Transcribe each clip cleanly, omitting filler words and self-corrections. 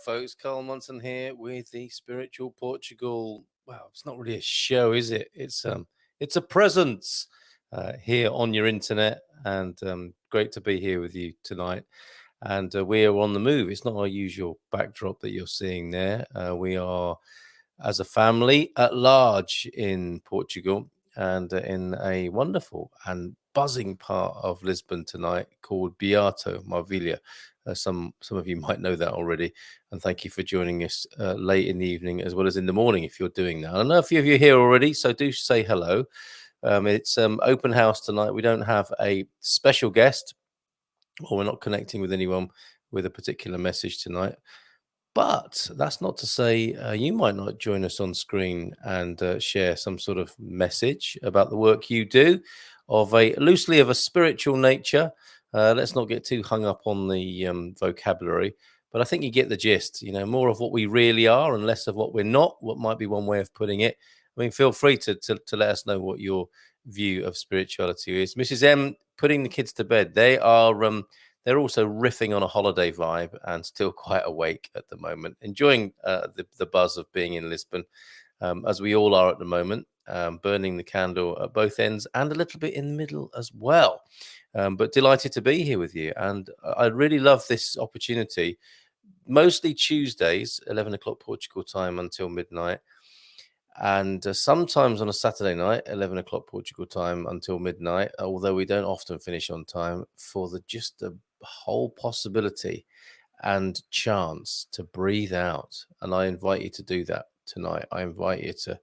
up, folks? Carl Munson here with the Spiritual Portugal. Wow, it's not really a show, is it? It's a presence here on your internet, and great to be here with you tonight. And we are on the move. It's not our usual backdrop that you're seeing there. We are, as a family, at large in Portugal, and in a wonderful and buzzing part of Lisbon tonight called Beato Marvilha. Some of you might know that already, and thank you for joining us late in the evening as well as in the morning if you're doing that. I know a few of you are here already, so do say hello. It's open house tonight. We don't have a special guest, or we're not connecting with anyone with a particular message tonight. But that's not to say you might not join us on screen and share some sort of message about the work you do, of a loosely of a spiritual nature. Let's not get too hung up on the vocabulary, but I think you get the gist. You know, more of what we really are and less of what we're not. What might be one way of putting it. I mean, feel free to let us know what your view of spirituality is. Mrs. M putting the kids to bed. They're also riffing on a holiday vibe and still quite awake at the moment, enjoying the buzz of being in Lisbon, as we all are at the moment, burning the candle at both ends and a little bit in the middle as well. But delighted to be here with you. And I really love this opportunity, mostly Tuesdays, 11 o'clock Portugal time until midnight. And sometimes on a Saturday night, 11 o'clock Portugal time until midnight, although we don't often finish on time, for the whole possibility and chance to breathe out. And I invite you to do that tonight. I invite you to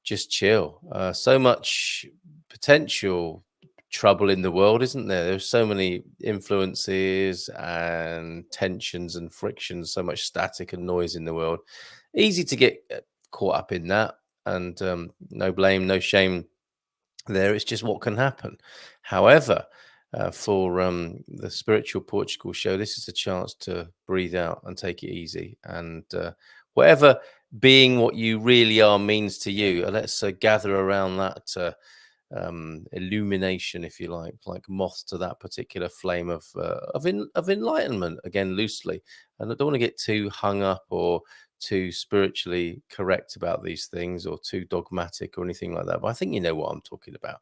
just chill. So much potential trouble in the world, isn't there? There's so many influences and tensions and frictions, so much static and noise in the world. Easy to get caught up in that, and no blame, no shame there. It's just what can happen. However, for the Spiritual Portugal show, this is a chance to breathe out and take it easy. And whatever being what you really are means to you, let's gather around that illumination, if you like moths to that particular flame of enlightenment, again, loosely. And I don't want to get too hung up or too spiritually correct about these things, or too dogmatic or anything like that, but I think you know what I'm talking about,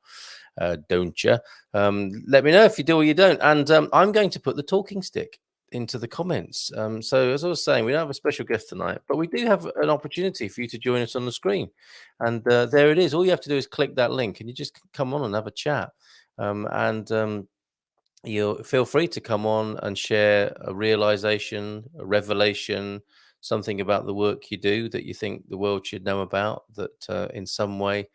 don't you? Let me know if you do or you don't. And I'm going to put the talking stick into the comments. So as I was saying, we don't have a special guest tonight, but we do have an opportunity for you to join us on the screen. And there it is. All you have to do is click that link and you just come on and have a chat. You feel free to come on and share a realization, a revelation, something about the work you do that you think the world should know about, that in some way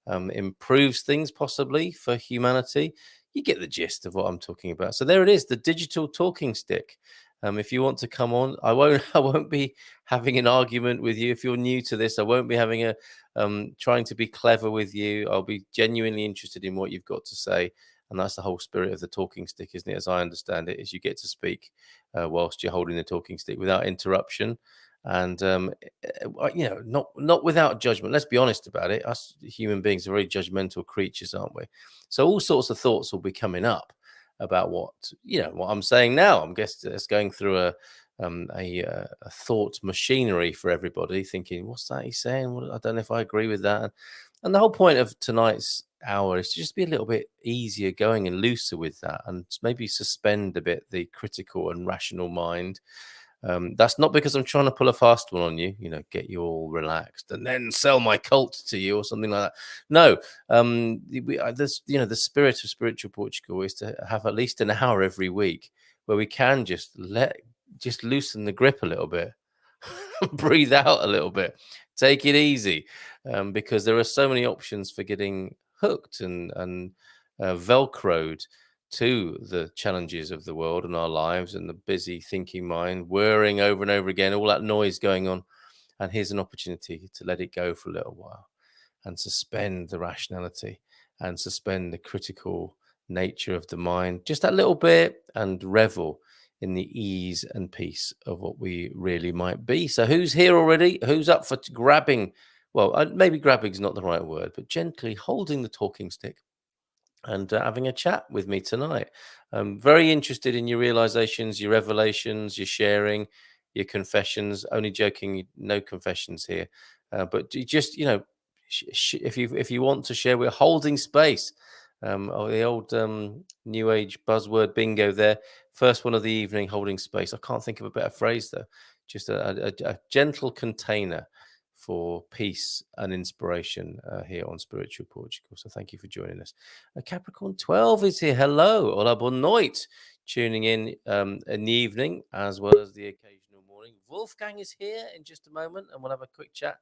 improves things possibly for humanity. You get the gist of what I'm talking about. So there it is, the digital talking stick. If you want to come on, I won't be having an argument with you. If you're new to this, I won't be having trying to be clever with you. I'll be genuinely interested in what you've got to say. And that's the whole spirit of the talking stick, isn't it? As I understand it, is you get to speak whilst you're holding the talking stick without interruption, and not without judgment. Let's be honest about it. Us human beings are very judgmental creatures, aren't we? So all sorts of thoughts will be coming up about what I'm saying now. I'm just going through a thought machinery for everybody, thinking, what's that he's saying? I don't know if I agree with that. And the whole point of tonight's hour is to just be a little bit easier going and looser with that, and maybe suspend a bit the critical and rational mind. That's not because I'm trying to pull a fast one on you, get you all relaxed and then sell my cult to you or something like that. No, the spirit of Spiritual Portugal is to have at least an hour every week where we can just loosen the grip a little bit, breathe out a little bit, take it easy, because there are so many options for getting hooked and velcroed to the challenges of the world and our lives, and the busy thinking mind whirring over and over again, all that noise going on. And here's an opportunity to let it go for a little while and suspend the rationality and suspend the critical nature of the mind just that little bit, and revel in the ease and peace of what we really might be. So who's here already? Who's up for grabbing? Well, maybe grabbing is not the right word, but gently holding the talking stick and having a chat with me tonight. I'm very interested in your realizations, your revelations, your sharing. your confessions. Only joking, no confessions here. But just, if you want to share, we're holding space. The old new age buzzword bingo there. First one of the evening, holding space. I can't think of a better phrase though. Just a gentle container for peace and inspiration here on Spiritual Portugal. So thank you for joining us. Capricorn 12 is here. Hello, hola, boa noite. Tuning in the evening as well as the occasional morning. Wolfgang is here in just a moment, and we'll have a quick chat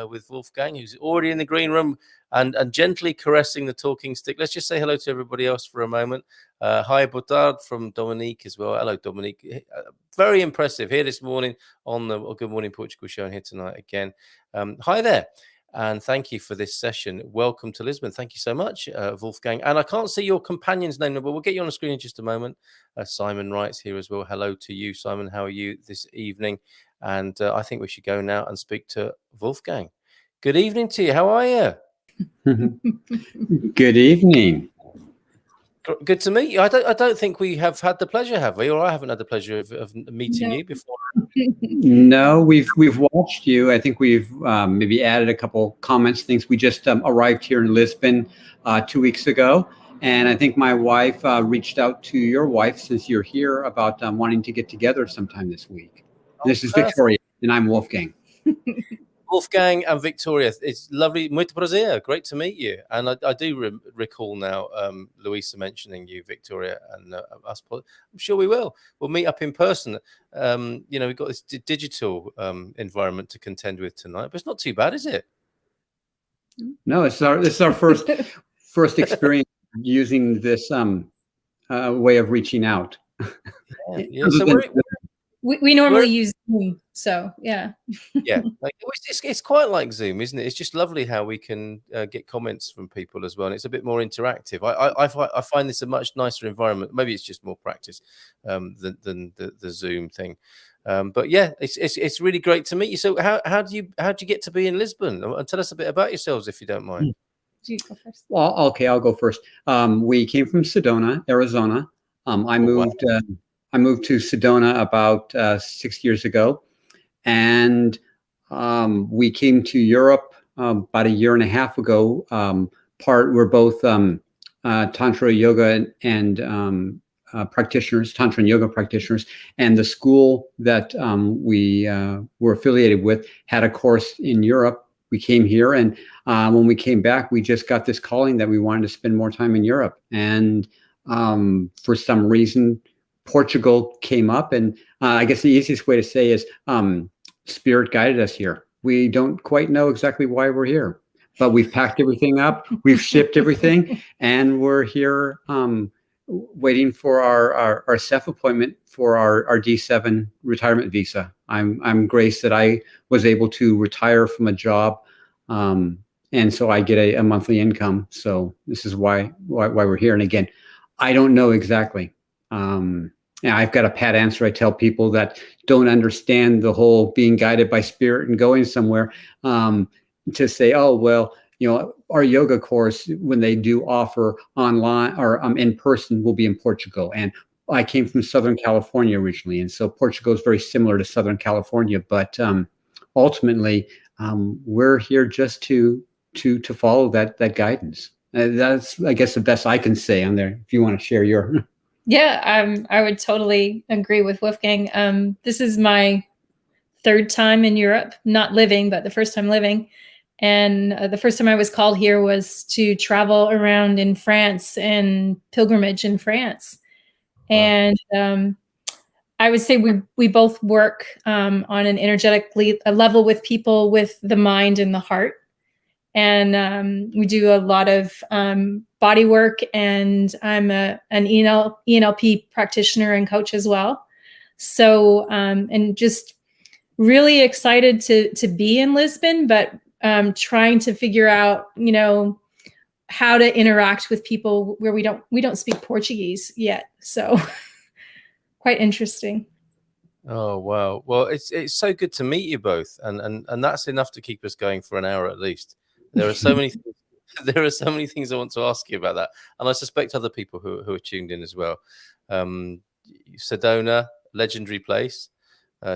with Wolfgang, who's already in the green room and gently caressing the talking stick. Let's just say hello to everybody else for a moment. Hi, Botard from Dominique as well. Hello, Dominique. Very impressive here this morning on the Good Morning Portugal show, and here tonight again. Hi there. And thank you for this session. Welcome to Lisbon. Thank you so much, Wolfgang. And I can't see your companion's name, but we'll get you on the screen in just a moment. Simon writes here as well. Hello to you, Simon. How are you this evening? And I think we should go now and speak to Wolfgang. Good evening to you. How are you? Good evening. Good to meet you. I don't think we have had the pleasure, have we? Or I haven't had the pleasure of meeting you before. No, we've watched you. I think we've maybe added a couple comments, things. We just arrived here in Lisbon 2 weeks ago, and I think my wife reached out to your wife since you're here about wanting to get together sometime this week. This is Victoria, and I'm Wolfgang. Wolfgang and Victoria, it's lovely. Muito prazer. Great to meet you. And I do recall now Louisa mentioning you, Victoria, and us. I'm sure we will. We'll meet up in person. We've got this digital environment to contend with tonight, but it's not too bad, is it? No, it's our first experience using this way of reaching out. Yeah. So we normally use Zoom, so yeah. Yeah, it's quite like Zoom, isn't it? It's just lovely how we can get comments from people as well, and it's a bit more interactive. I find this a much nicer environment. Maybe it's just more practice than the Zoom thing. But yeah, it's really great to meet you. So how do you get to be in Lisbon? And tell us a bit about yourselves, if you don't mind. Do you go first? Well, okay, I'll go first. We came from Sedona, Arizona. I moved to Sedona about 6 years ago, and we came to Europe about a year and a half ago. We're both tantra yoga and practitioners, tantra and yoga practitioners, and the school that we were affiliated with had a course in Europe. We came here, and when we came back, we just got this calling that we wanted to spend more time in Europe. And for some reason, Portugal came up, and I guess the easiest way to say is Spirit guided us here. We don't quite know exactly why we're here, but we've packed everything up, we've shipped everything, and we're here waiting for our CEF appointment for our D7 retirement visa. I'm graced that I was able to retire from a job, and so I get a monthly income. So this is why we're here. And again, I don't know exactly. I've got a pat answer. I tell people that don't understand the whole being guided by spirit and going somewhere to say, oh, well, our yoga course, when they do offer online or in person, will be in Portugal. And I came from Southern California originally. And so Portugal is very similar to Southern California. But ultimately, we're here just to follow that guidance. That's, I guess, the best I can say on there. If you want to share your... Yeah, I would totally agree with Wolfgang. This is my third time in Europe, not living, but the first time living. And the first time I was called here was to travel around in France and pilgrimage in France. And I would say we both work on an energetic level with people with the mind and the heart. And we do a lot of body work, and I'm an ENLP practitioner and coach as well. So, and just really excited to be in Lisbon, but trying to figure out, how to interact with people where we don't speak Portuguese yet. So quite interesting. Oh, wow. Well, it's so good to meet you both. And that's enough to keep us going for an hour at least. There are so many things I want to ask you about that. And I suspect other people who are tuned in as well. Sedona, legendary place.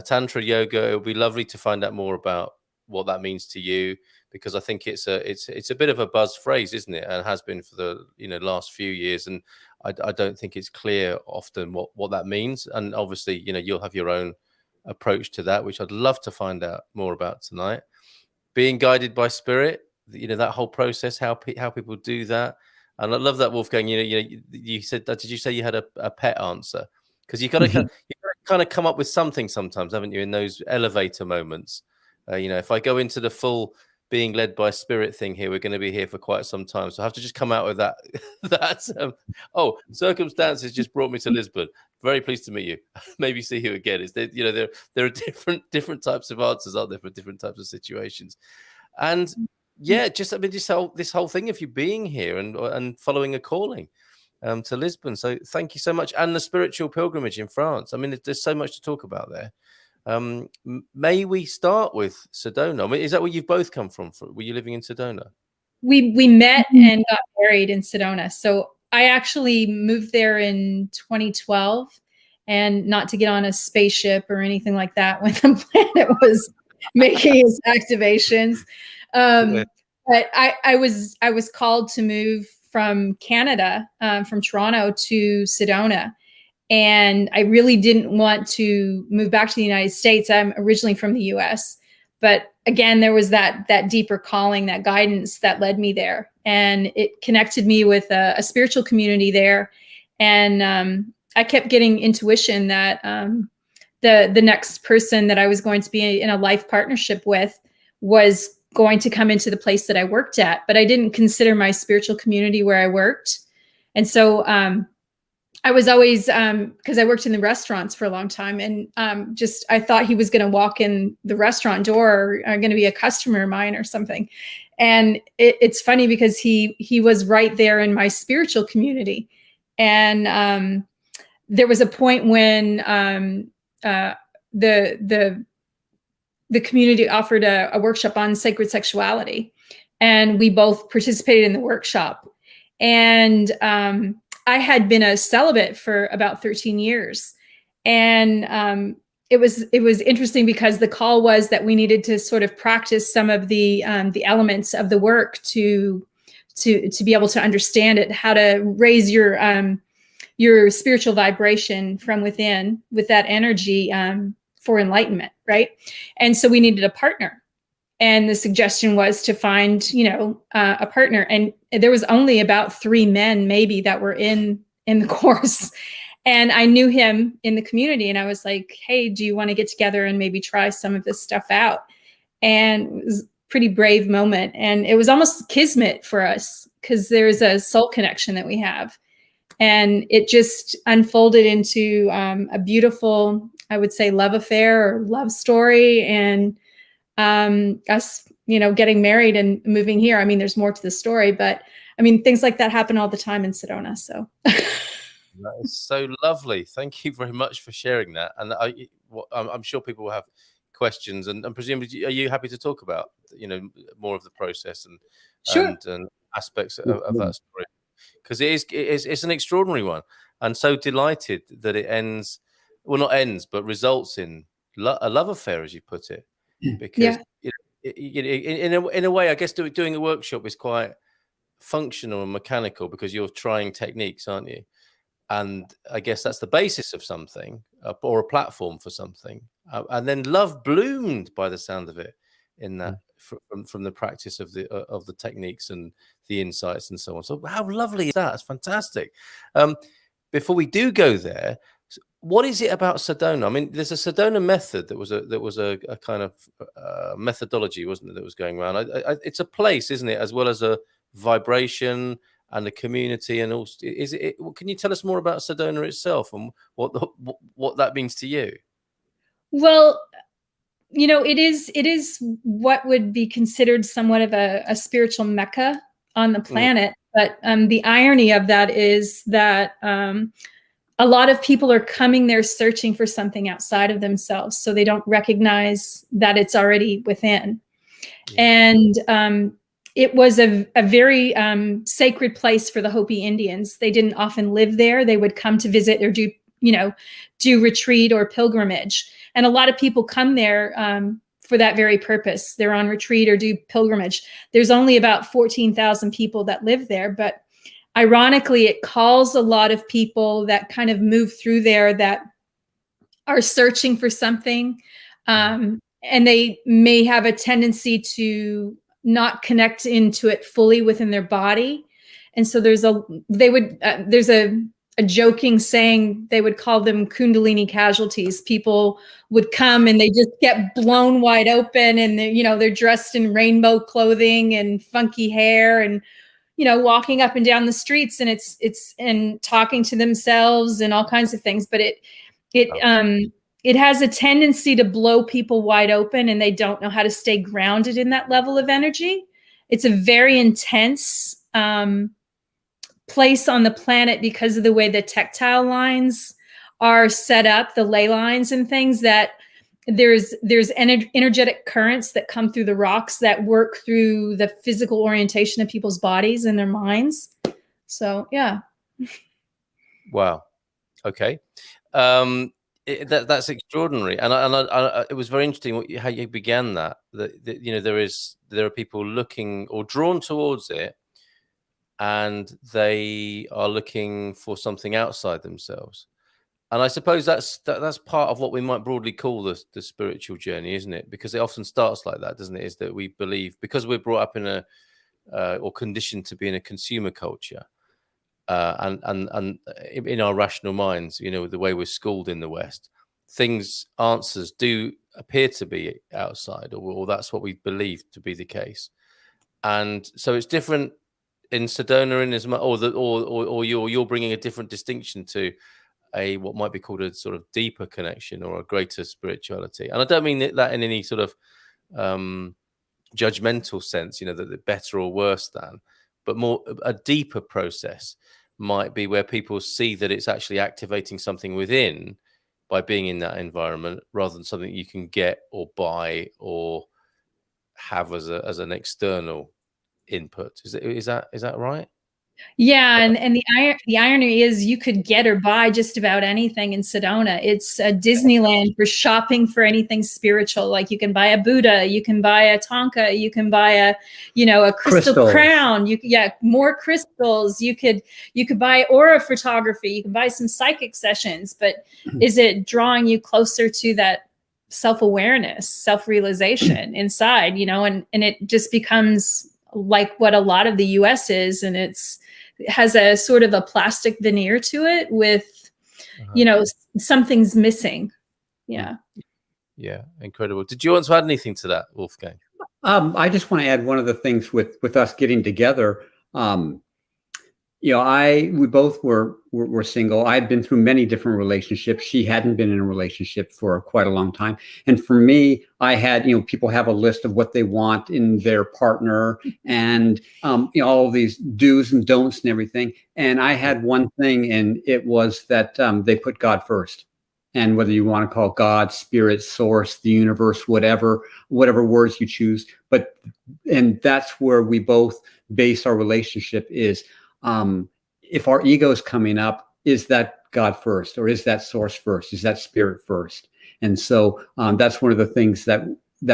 tantra yoga. It would be lovely to find out more about what that means to you, because I think it's a bit of a buzz phrase, isn't it? And has been for the last few years, and I don't think it's clear often what that means. And obviously, you'll have your own approach to that, which I'd love to find out more about tonight. Being guided by spirit, that whole process, how people do that. And I love that, Wolfgang. You said that. Did you say you had a pet answer? Because you got to kind of come up with something sometimes, haven't you? In those elevator moments, if I go into the full being led by spirit thing here, we're going to be here for quite some time. So I have to just come out with that. Circumstances just brought me to Lisbon. Very pleased to meet you. Maybe see you again. Is there, there are different types of answers, aren't there, for different types of situations? And yeah, this whole thing of you being here and following a calling to Lisbon. So thank you so much. And the spiritual pilgrimage in France. I mean, there's so much to talk about there. May we start with Sedona? I mean, is that where you've both come from? Were you living in Sedona? We met and got married in Sedona. So I actually moved there in 2012, and not to get on a spaceship or anything like that when the planet was making its activations. But I was called to move from Canada, from Toronto to Sedona. And I really didn't want to move back to the United States. I'm originally from the US. But again, there was that deeper calling, that guidance that led me there. And it connected me with a spiritual community there. And I kept getting intuition that the next person that I was going to be in a life partnership with was going to come into the place that I worked at. But I didn't consider my spiritual community where I worked. And so I was always, because I worked in the restaurants for a long time, and I thought he was going to walk in the restaurant door, or going to be a customer of mine or something. And it's funny because he was right there in my spiritual community. And there was a point when the community offered a workshop on sacred sexuality, and we both participated in the workshop. And I had been a celibate for about 13 years. And it was interesting because the call was that we needed to sort of practice some of the elements of the work to be able to understand it, how to raise your spiritual vibration from within with that energy for enlightenment, right? And so we needed a partner. And the suggestion was to find, a partner. And there was only about 3 men maybe that were in the course. And I knew him in the community. And I was like, hey, do you want to get together and maybe try some of this stuff out? And it was a pretty brave moment. And it was almost kismet for us because there's a soul connection that we have. And it just unfolded into a beautiful, I would say, love affair or love story. And us, getting married and moving here. I mean, there's more to the story, but I mean, things like that happen all the time in Sedona. So that is so lovely. Thank you very much for sharing that. And I'm sure people will have questions, and presumably, are you happy to talk about, more of the process and sure. and aspects of that story? Because it's an extraordinary one, and so delighted that it ends, well, not ends, but results in a love affair, as you put it. Because in a way, I guess doing a workshop is quite functional and mechanical because you're trying techniques, aren't you? And I guess that's the basis of something, or a platform for something. And then love bloomed, by the sound of it, in that from the practice of the techniques and the insights and so on. So how lovely is that? It's fantastic. Before we do go there, what is it about Sedona? I mean, there's a Sedona method that was a kind of methodology, wasn't it, that was going around? It's a place, isn't it, as well as a vibration and a community, and also can you tell us more about Sedona itself and what that means to you? Well, it is what would be considered somewhat of a spiritual mecca on the planet. But the irony of that is that a lot of people are coming there searching for something outside of themselves, so they don't recognize that it's already within. And it was a very sacred place for the Hopi Indians. They didn't often live there. They would come to visit or do do retreat or pilgrimage. And a lot of people come there for that very purpose. They're on retreat or do pilgrimage. There's only about 14,000 people that live there, but ironically, it calls a lot of people that kind of move through there that are searching for something. And they may have a tendency to not connect into it fully within their body. And so there's a joking saying, they would call them Kundalini casualties. People would come and they just get blown wide open, and they're dressed in rainbow clothing and funky hair, and walking up and down the streets, and and talking to themselves and all kinds of things. But it has a tendency to blow people wide open, and they don't know how to stay grounded in that level of energy. It's a very intense place on the planet because of the way the tactile lines are set up, the ley lines and things, that there's energetic currents that come through the rocks that work through the physical orientation of people's bodies and their minds. So, yeah. Wow. Okay. That's extraordinary. And it was very interesting how you began that there are people looking or drawn towards it, and they are looking for something outside themselves. And I suppose that's part of what we might broadly call the spiritual journey, isn't it? Because it often starts like that, doesn't it? Is that we believe, because we're brought up in or conditioned to be in a consumer culture, and in our rational minds, the way we're schooled in the West, answers do appear to be outside, or that's what we believe to be the case. And so it's different in Sedona, in as much, or you're bringing a different distinction to what might be called a sort of deeper connection or a greater spirituality. And I don't mean that in any sort of judgmental sense, that they're better or worse than, but more a deeper process might be where people see that it's actually activating something within by being in that environment, rather than something you can get or buy or have as an external input. Is that right? Yeah, and the irony is, you could get or buy just about anything in Sedona. It's a Disneyland for shopping for anything spiritual. Like, you can buy a Buddha, you can buy a Tonka, you can buy a crystal crown. More crystals. You could buy aura photography. You can buy some psychic sessions. But is it drawing you closer to that self-awareness, self-realization inside? And it just becomes like what a lot of the US is, and it has a sort of a plastic veneer to it with, something's missing. Yeah. Yeah. Incredible. Did you want to add anything to that, Wolfgang? I just want to add one of the things with us getting together. We both were single. I had been through many different relationships. She hadn't been in a relationship for quite a long time. And for me, I had, people have a list of what they want in their partner, and, all of these do's and don'ts and everything. And I had one thing, and it was that they put God first. And whether you want to call God, spirit, source, the universe, whatever words you choose. And that's where we both base our relationship is, if our ego is coming up, is that God first, or is that source first? Is that spirit first? And so that's one of the things that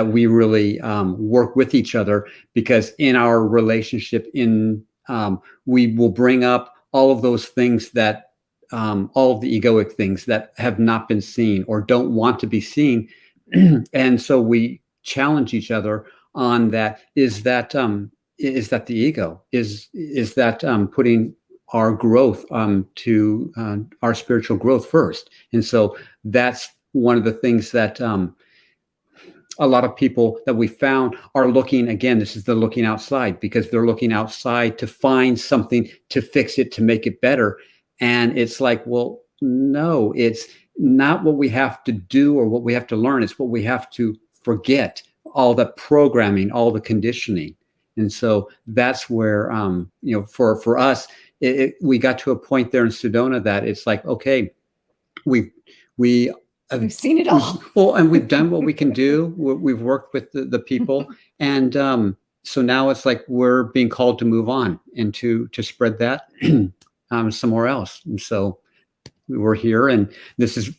we really work with each other, because in our relationship, we will bring up all of those things that all of the egoic things that have not been seen or don't want to be seen. And so we challenge each other on that. Is that the ego? Is that putting our growth to our spiritual growth first? And so that's one of the things that a lot of people that we found are looking, again, this is the looking outside, because they're looking outside to find something to fix it, to make it better. And it's like, well, no, it's not what we have to do or what we have to learn. It's what we have to forget, all the programming, all the conditioning. And so that's where, for us, we got to a point there in Sedona that it's like, okay, we've seen it all. Well, and we've done what we can do. We've worked with the people. And so now it's like we're being called to move on and to spread that somewhere else. And so we're here, and this is,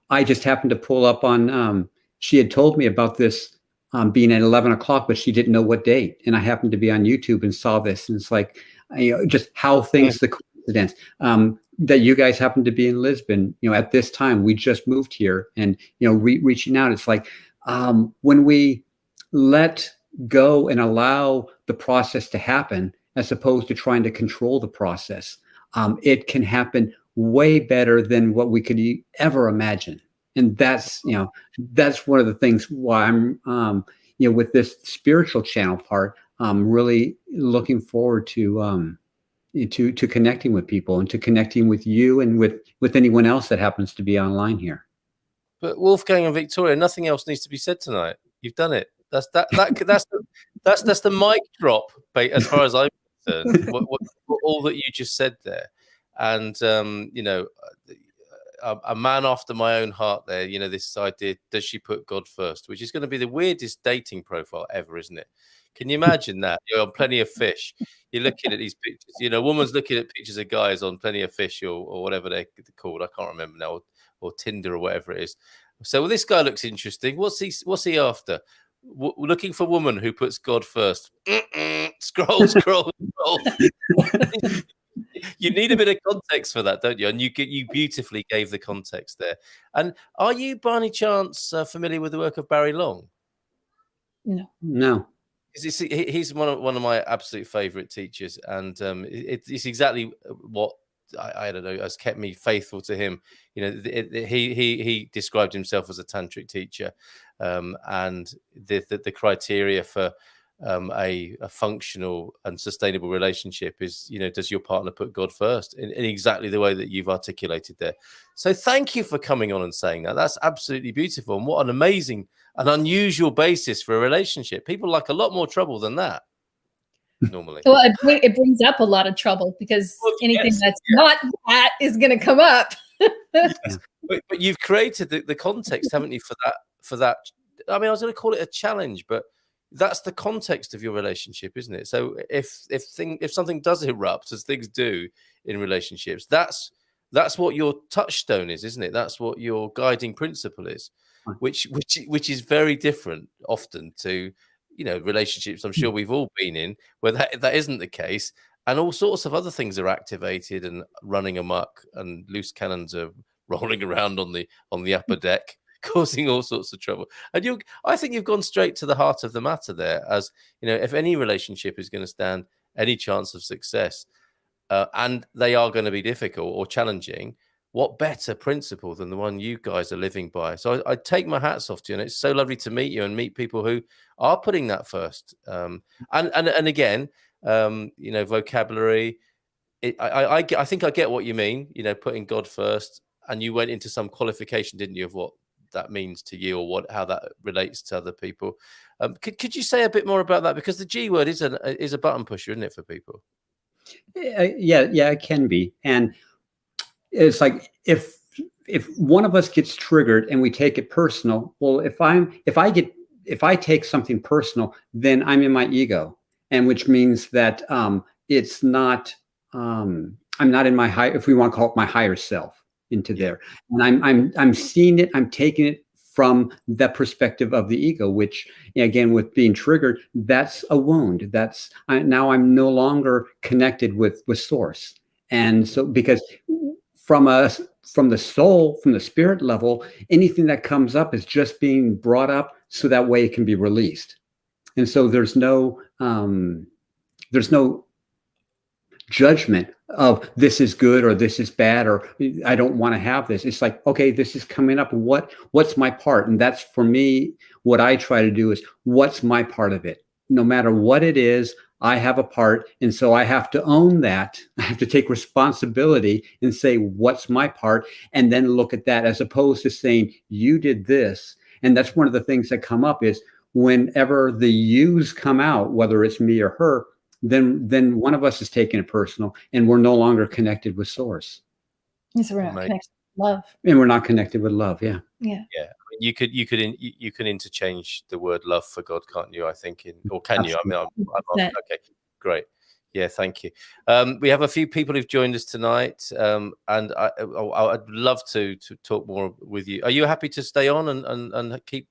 I just happened to pull up on. She had told me about this being at 11 o'clock, but she didn't know what date, and I happened to be on YouTube and saw this, and it's like, just how things, the coincidence that you guys happen to be in Lisbon, at this time. We just moved here, and reaching out. It's like when we let go and allow the process to happen, as opposed to trying to control the process, it can happen way better than what we could ever imagine. And that's one of the things why I'm with this spiritual channel part, really looking forward to connecting with people, and to connecting with you and with anyone else that happens to be online here. But Wolfgang and Victoria, nothing else needs to be said tonight. You've done it. That's the mic drop, as far as I'm concerned. All that you just said there, and a man after my own heart there. This idea, does she put God first? Which is going to be the weirdest dating profile ever, isn't it? Can you imagine that? You're on Plenty of Fish. You're looking at these pictures. A woman's looking at pictures of guys on Plenty of Fish or whatever they're called. I can't remember now, or Tinder or whatever it is. So, well, this guy looks interesting. What's he after? Looking for a woman who puts God first. Scroll. You need a bit of context for that, don't you? And you beautifully gave the context there. And are you, by any chance, familiar with the work of Barry Long? No. He's one of my absolute favorite teachers, and it's exactly what I don't know has kept me faithful to him. He described himself as a tantric teacher, and the criteria for a functional and sustainable relationship is, does your partner put God first in exactly the way that you've articulated there? So thank you for coming on and saying that. That's absolutely beautiful, and what an amazing and unusual basis for a relationship. People like a lot more trouble than that normally. Well, it brings up a lot of trouble, because anything that's not that is going to come up. Yes. But you've created the context, haven't you, for that? I mean, I was going to call it a challenge, but that's the context of your relationship, isn't it? So if something does erupt, as things do in relationships, that's what your touchstone is, isn't it? That's what your guiding principle is, which is very different often to relationships I'm sure we've all been in where that isn't the case, and all sorts of other things are activated and running amok, and loose cannons are rolling around on the upper deck, causing all sorts of trouble. And I think you've gone straight to the heart of the matter there. As if any relationship is going to stand any chance of success, and they are going to be difficult or challenging, what better principle than the one you guys are living by? So I take my hats off to you, and it's so lovely to meet you and meet people who are putting that first. And again, vocabulary. I think I get what you mean. Putting God first, and you went into some qualification, didn't you, of what that means to you, or how that relates to other people. Could you say a bit more about that? Because the G word is a button pusher, isn't it, for people? Yeah, it can be. And it's like if one of us gets triggered and we take it personal, well, if I take something personal, then I'm in my ego, and which means that it's not I'm not in my high, if we want to call it my higher self, into there, and I'm seeing it, I'm taking it from the perspective of the ego, which again, with being triggered, that's a wound. Now I'm no longer connected with source. And so, because from the soul, from the spirit level, anything that comes up is just being brought up so that way it can be released. And so there's no judgment of this is good or this is bad, or I don't want to have this. It's like, okay, this is coming up. What's my part? And that's, for me, what I try to do is, what's my part of it? No matter what it is, I have a part. And so I have to own that. I have to take responsibility and say, what's my part? And then look at that, as opposed to saying, you did this. And that's one of the things that come up, is whenever the yous come out, whether it's me or her, then one of us is taking it personal, and we're no longer connected with source. So we're not connected with love. And we're not connected with love. Yeah. You can interchange the word love for God, can't you? I think, or can you? I mean, I'm okay, great. Yeah, thank you. We have a few people who've joined us tonight, and I'd love to talk more with you. Are you happy to stay on and keep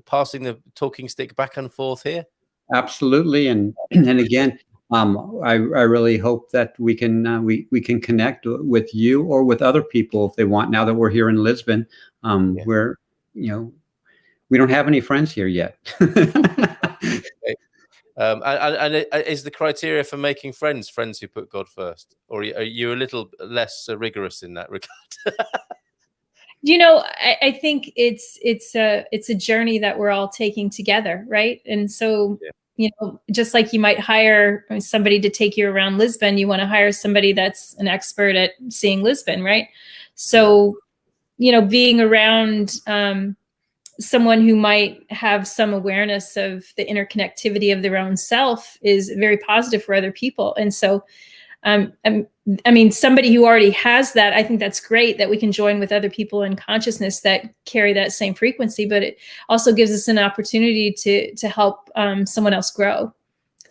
passing the talking stick back and forth here? Absolutely, and again, I really hope that we can we can connect with you or with other people if they want. Now that we're here in Lisbon, where we don't have any friends here yet. And is the criteria for making friends who put God first, or are you a little less rigorous in that regard? I think it's a journey that we're all taking together, right? And so, just like you might hire somebody to take you around Lisbon, you want to hire somebody that's an expert at seeing Lisbon, right? So, being around someone who might have some awareness of the interconnectivity of their own self is very positive for other people. And so, I mean, somebody who already has that, I think that's great that we can join with other people in consciousness that carry that same frequency, but it also gives us an opportunity to help someone else grow,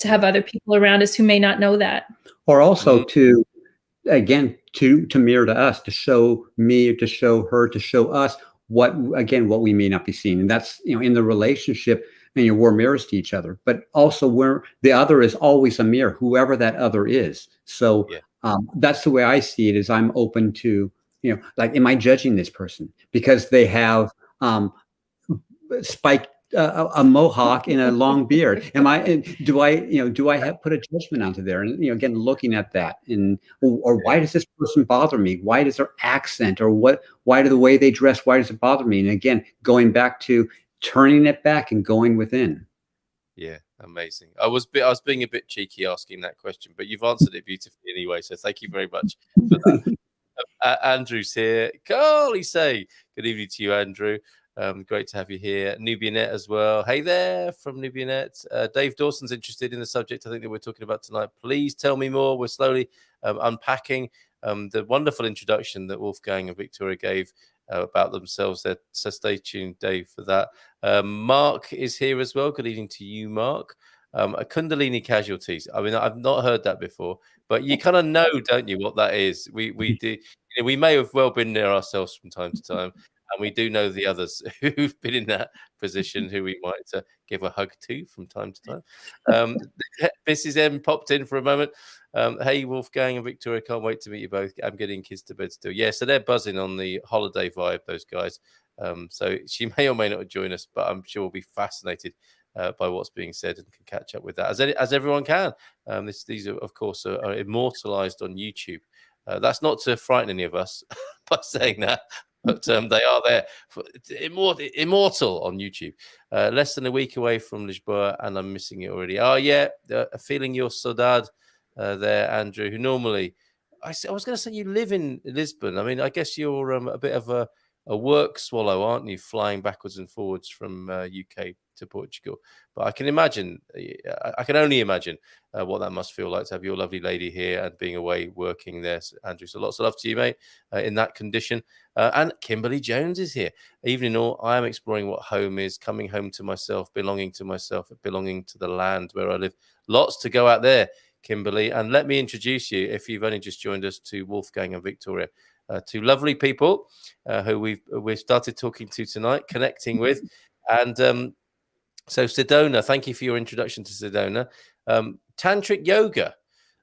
to have other people around us who may not know that. Or also to mirror to us, to show me, to show her, to show us what we may not be seeing. And that's, in the relationship, and we're mirrors to each other, but also where the other is always a mirror, whoever that other is. So that's the way I see it, is I'm open to, like, am I judging this person because they have spiked a mohawk and a long beard? Do I have put a judgment onto there? And again, looking at that, or why does this person bother me? Why does their accent, or why do the way they dress, why does it bother me? And again, going back to turning it back and going within. Yeah, amazing. I was being a bit cheeky asking that question, but you've answered it beautifully anyway. So thank you very much for that. Andrew's here. Carly say good evening to you, Andrew. Great to have you here. Nubianet as well. Hey there from Nubianet. Dave Dawson's interested in the subject I think that we're talking about tonight. Please tell me more. We're slowly unpacking the wonderful introduction that Wolfgang and Victoria gave about themselves there. So stay tuned, Dave, for that. Mark is here as well. Good evening to you, Mark. A Kundalini casualties. I mean, I've not heard that before, but you kind of know, don't you, what that is? We do. We may have well been there ourselves from time to time. And we do know the others who've been in that position, who we might give a hug to from time to time. Mrs. M popped in for a moment. Hey, Wolfgang and Victoria, can't wait to meet you both. I'm getting kids to bed still. Yeah, so they're buzzing on the holiday vibe, those guys. So she may or may not join us, but I'm sure we'll be fascinated by what's being said and can catch up with that, as everyone can. These are, of course, are immortalized on YouTube. That's not to frighten any of us by saying that, but they are there, immortal on YouTube. Less than a week away from Lisboa, and I'm missing it already. Oh, yeah, feeling your saudade there, Andrew, who normally... I was going to say you live in Lisbon. I mean, I guess you're a bit of a work swallow, aren't you, flying backwards and forwards from UK to Portugal? But I can imagine, I can only imagine what that must feel like to have your lovely lady here and being away working there, Andrew. So lots of love to you, mate, in that condition. And Kimberly Jones is here. Evening all, I am exploring what home is, coming home to myself, belonging to the land where I live. Lots to go out there, Kimberly. And let me introduce you, if you've only just joined us, to Wolfgang and Victoria. Two lovely people who we've started talking to tonight, connecting with. And so Sedona, thank you for your introduction to Sedona. Tantric yoga,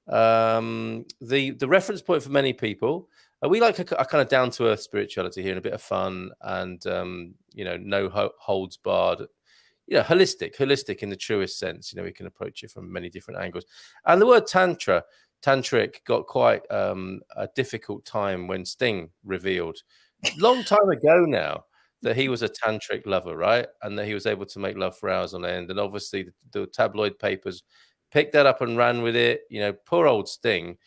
the reference point for many people. We like a kind of down-to-earth spirituality here and a bit of fun and, no holds barred, holistic in the truest sense. We can approach it from many different angles. And the word tantric got quite a difficult time when Sting revealed long time ago now that he was a tantric lover, right? And that he was able to make love for hours on end. And obviously the tabloid papers picked that up and ran with it. Poor old Sting.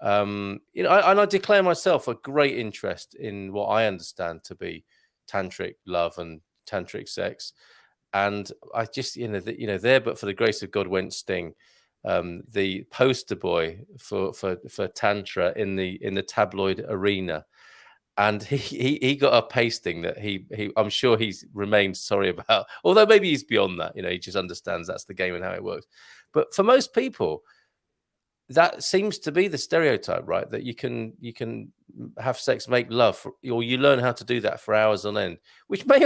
I declare myself a great interest in what I understand to be tantric love and tantric sex. And I just, there, but for the grace of God went Sting. The poster boy for tantra in the tabloid arena, and he got a pasting that he I'm sure he's remained sorry about, although maybe he's beyond that. He just understands that's the game and how it works. But for most people, that seems to be the stereotype, right? That you can have sex, make love, or you learn how to do that for hours on end, which may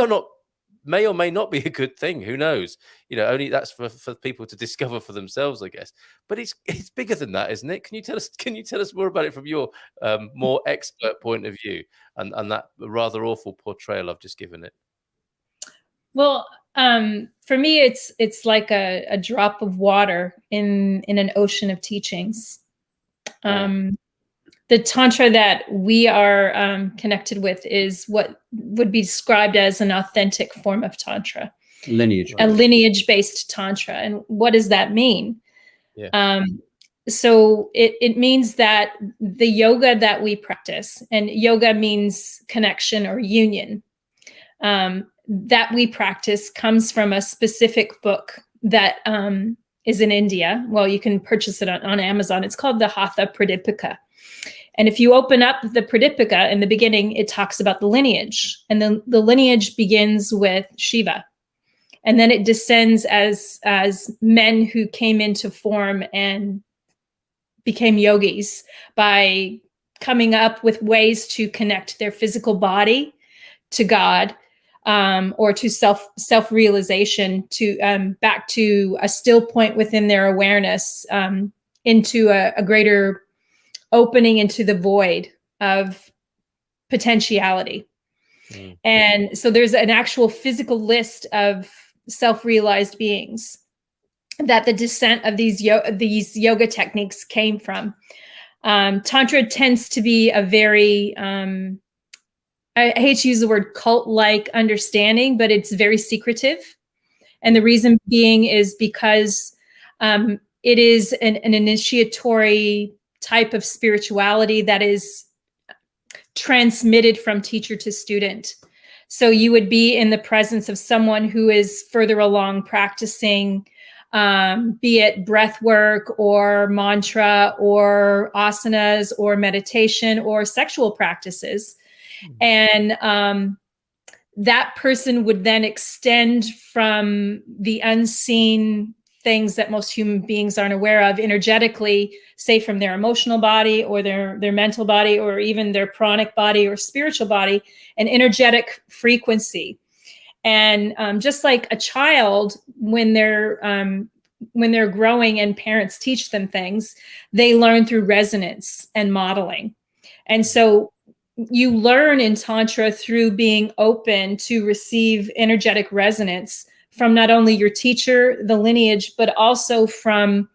or may not be a good thing. Who knows? You know, only that's for people to discover for themselves, I guess. But it's bigger than that, isn't it? Can you tell us more about it from your more expert point of view, and that rather awful portrayal I've just given it? Well, for me, it's like a drop of water in an ocean of teachings. The tantra that we are connected with is what would be described as an authentic form of tantra, Lineage. a lineage-based tantra. And what does that mean? Yeah. So it means that the yoga that we practice, and yoga means connection or union, that we practice comes from a specific book that is in India. Well, you can purchase it on Amazon. It's called the Hatha Pradipika. And if you open up the Pradipika, in the beginning, it talks about the lineage. And then the lineage begins with Shiva. And then it descends as men who came into form and became yogis by coming up with ways to connect their physical body to God, or to self-realization, to back to a still point within their awareness, into a greater opening into the void of potentiality. And so there's an actual physical list of self-realized beings that the descent of these yoga techniques came from. Tantra tends to be a very, I hate to use the word cult-like understanding, but it's very secretive. And the reason being is because it is an initiatory type of spirituality that is transmitted from teacher to student. So you would be in the presence of someone who is further along practicing, be it breath work or mantra or asanas or meditation or sexual practices. And that person would then extend from the unseen things that most human beings aren't aware of energetically, say from their emotional body or their mental body or even their pranic body or spiritual body, an energetic frequency. And just like a child, when they're growing and parents teach them things, they learn through resonance and modeling. And so you learn in Tantra through being open to receive energetic resonance from not only your teacher, the lineage, but also from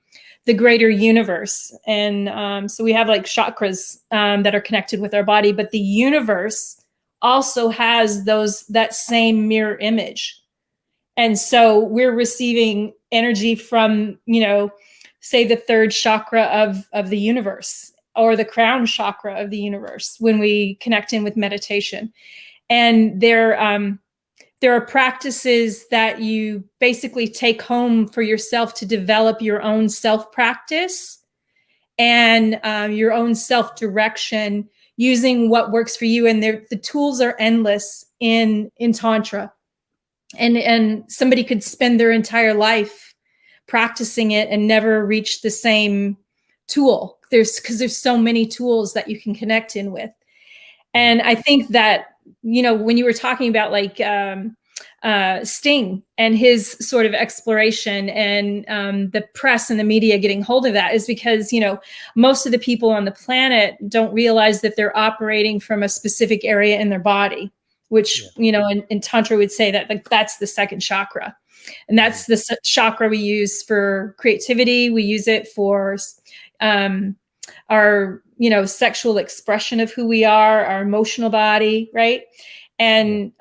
the greater universe. And so we have like chakras that are connected with our body, but the universe also has that same mirror image. And so we're receiving energy from, say the third chakra of the universe, or the crown chakra of the universe, when we connect in with meditation. And there are practices that you basically take home for yourself to develop your own self-practice and your own self-direction using what works for you. And the tools are endless in Tantra. And somebody could spend their entire life practicing it and never reach the same tool. Because there's so many tools that you can connect in with. And I think that, when you were talking about like Sting and his sort of exploration and the press and the media getting hold of that, is because, most of the people on the planet don't realize that they're operating from a specific area in their body, which, in Tantra would say that that's the second chakra. And that's the chakra we use for creativity. We use it for our, sexual expression of who we are, our emotional body, right? And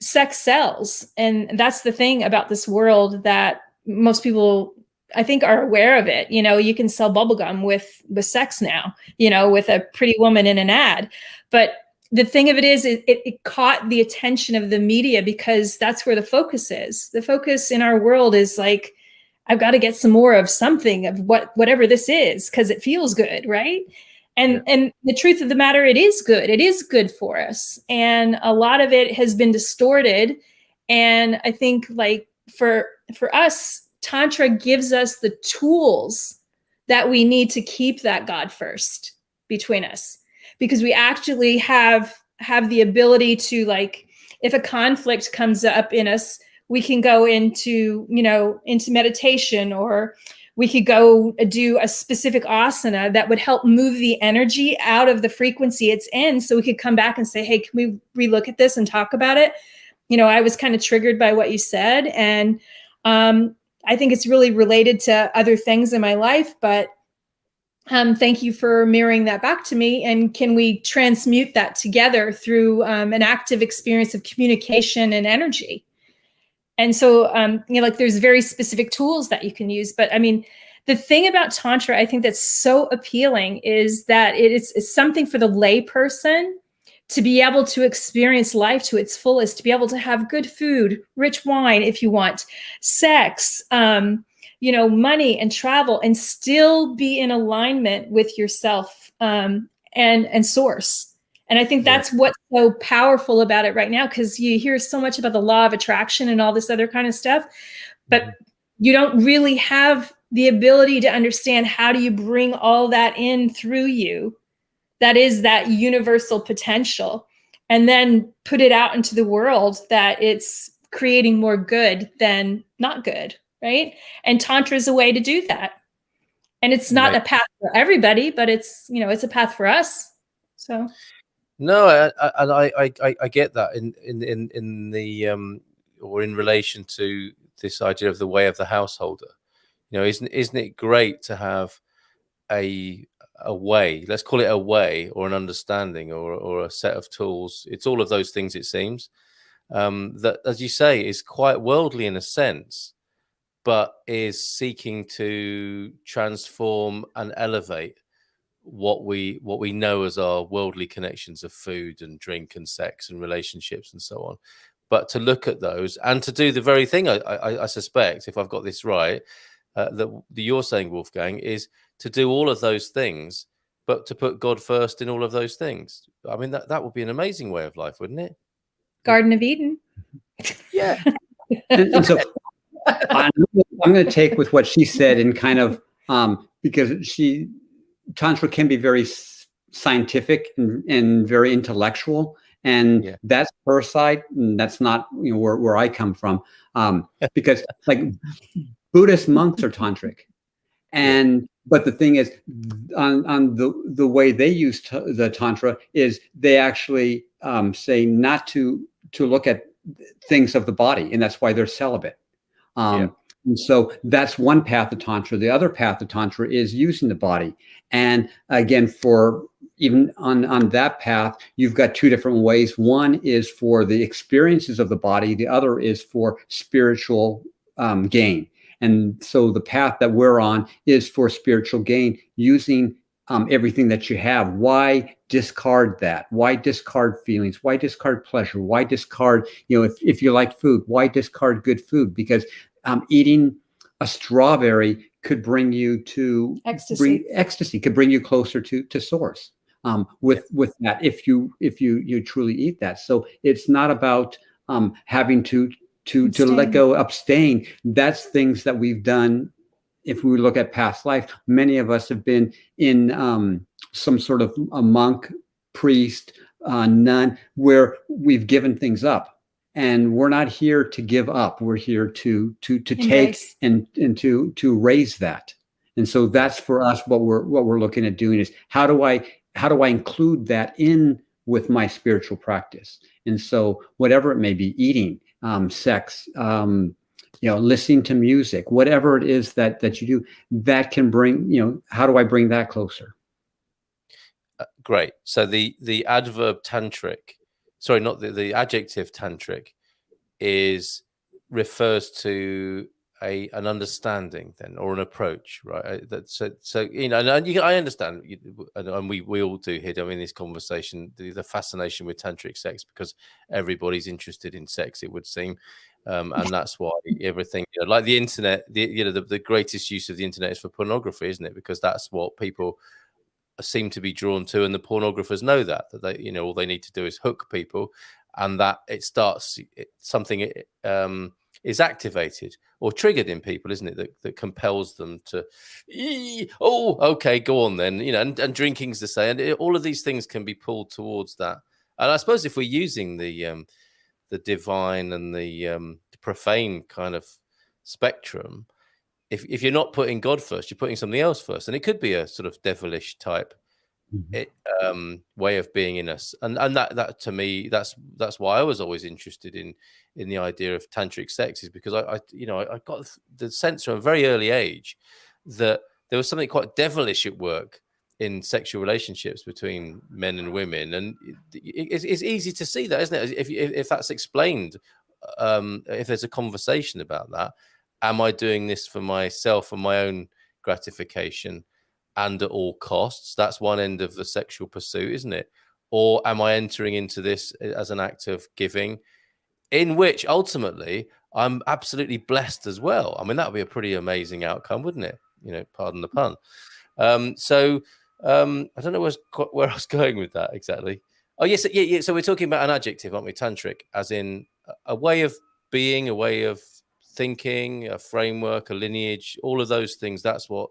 sex sells. And that's the thing about this world that most people, I think, are aware of it. You can sell bubblegum with sex now, with a pretty woman in an ad. But the thing of it is, it caught the attention of the media because that's where the focus is. The focus in our world is like, I've got to get some more of something of whatever this is, because it feels good, right? And the truth of the matter, it is good. It is good for us. And a lot of it has been distorted. And I think like for us, Tantra gives us the tools that we need to keep that God first between us, because we actually have the ability to, like, if a conflict comes up in us, we can go into, into meditation, or we could go do a specific asana that would help move the energy out of the frequency it's in, so we could come back and say, hey, can we relook at this and talk about it? I was kind of triggered by what you said, and I think it's really related to other things in my life, but thank you for mirroring that back to me. And can we transmute that together through an active experience of communication and energy? And so, like, there's very specific tools that you can use. But I mean, the thing about Tantra, I think that's so appealing, is that it's something for the lay person to be able to experience life to its fullest, to be able to have good food, rich wine, if you want, sex, money and travel, and still be in alignment with yourself and source. And I think that's what's so powerful about it right now, because you hear so much about the law of attraction and all this other kind of stuff, but you don't really have the ability to understand how do you bring all that in through you. That is that universal potential, and then put it out into the world that it's creating more good than not good, right? And Tantra is a way to do that. And it's not a path for everybody, but it's, it's a path for us. So. No, I get that in the or in relation to this idea of the way of the householder. Isn't it great to have a way, let's call it a way, or an understanding, or a set of tools. It's all of those things, it seems, that, as you say, is quite worldly in a sense, but is seeking to transform and elevate what we know as our worldly connections of food and drink and sex and relationships and so on. But to look at those and to do the very thing, I suspect, if I've got this right, that you're saying, Wolfgang, is to do all of those things, but to put God first in all of those things. I mean, that would be an amazing way of life, wouldn't it? Garden of Eden. Yeah. and so I'm going to take with what she said, and kind of because Tantra can be very scientific and very intellectual, and that's her side, and that's not where I come from, because like Buddhist monks are tantric, and but the thing is, on the way they use the Tantra is they actually say not to look at things of the body, and that's why they're celibate. And so that's one path of Tantra. The other path of Tantra is using the body. And again, for even on that path, you've got two different ways. One is for the experiences of the body. The other is for spiritual gain. And so the path that we're on is for spiritual gain, using everything that you have. Why discard that? Why discard feelings? Why discard pleasure? Why discard, if you like food, why discard good food? Because eating a strawberry could bring you to ecstasy, could bring you closer to source with that, if you truly eat that. So it's not about having to let go, abstain. That's things that we've done. If we look at past life, many of us have been in some sort of a monk, priest, nun, where we've given things up. And we're not here to give up. We're here to take and to raise that. And so that's for us what we're looking at doing is how do I include that in with my spiritual practice? And so whatever it may be, eating, sex, listening to music, whatever it is that you do, that can bring, how do I bring that closer? Great. So the adverb tantric, sorry, not the adjective tantric, refers to an understanding then, or an approach, right? I understand, and we all do here. I mean, this conversation, the fascination with tantric sex, because everybody's interested in sex, it would seem, and that's why everything, like the internet, the greatest use of the internet is for pornography, isn't it? Because that's what people seem to be drawn to, and the pornographers know that they, all they need to do is hook people, and that it starts something is activated or triggered in people, isn't it? That compels them to, oh, okay, go on then, you know, and drinking's the same. And all of these things can be pulled towards that. And I suppose if we're using the divine and the profane kind of spectrum, if you're not putting God first, you're putting something else first, and it could be a sort of devilish type way of being in us, and that to me, that's why I was always interested in the idea of tantric sex, is because I got the sense from a very early age that there was something quite devilish at work in sexual relationships between men and women, and it's easy to see that, isn't it? If that's explained, if there's a conversation about that, am I doing this for myself and my own gratification and at all costs? That's one end of the sexual pursuit, isn't it? Or am I entering into this as an act of giving, in which ultimately I'm absolutely blessed as well? I mean, that would be a pretty amazing outcome, wouldn't it? You know, pardon the pun. I don't know where I was going with that exactly. Oh, yes. Yeah. So we're talking about an adjective, aren't we? Tantric, as in a way of being, a way of thinking, a framework, a lineage, all of those things. That's what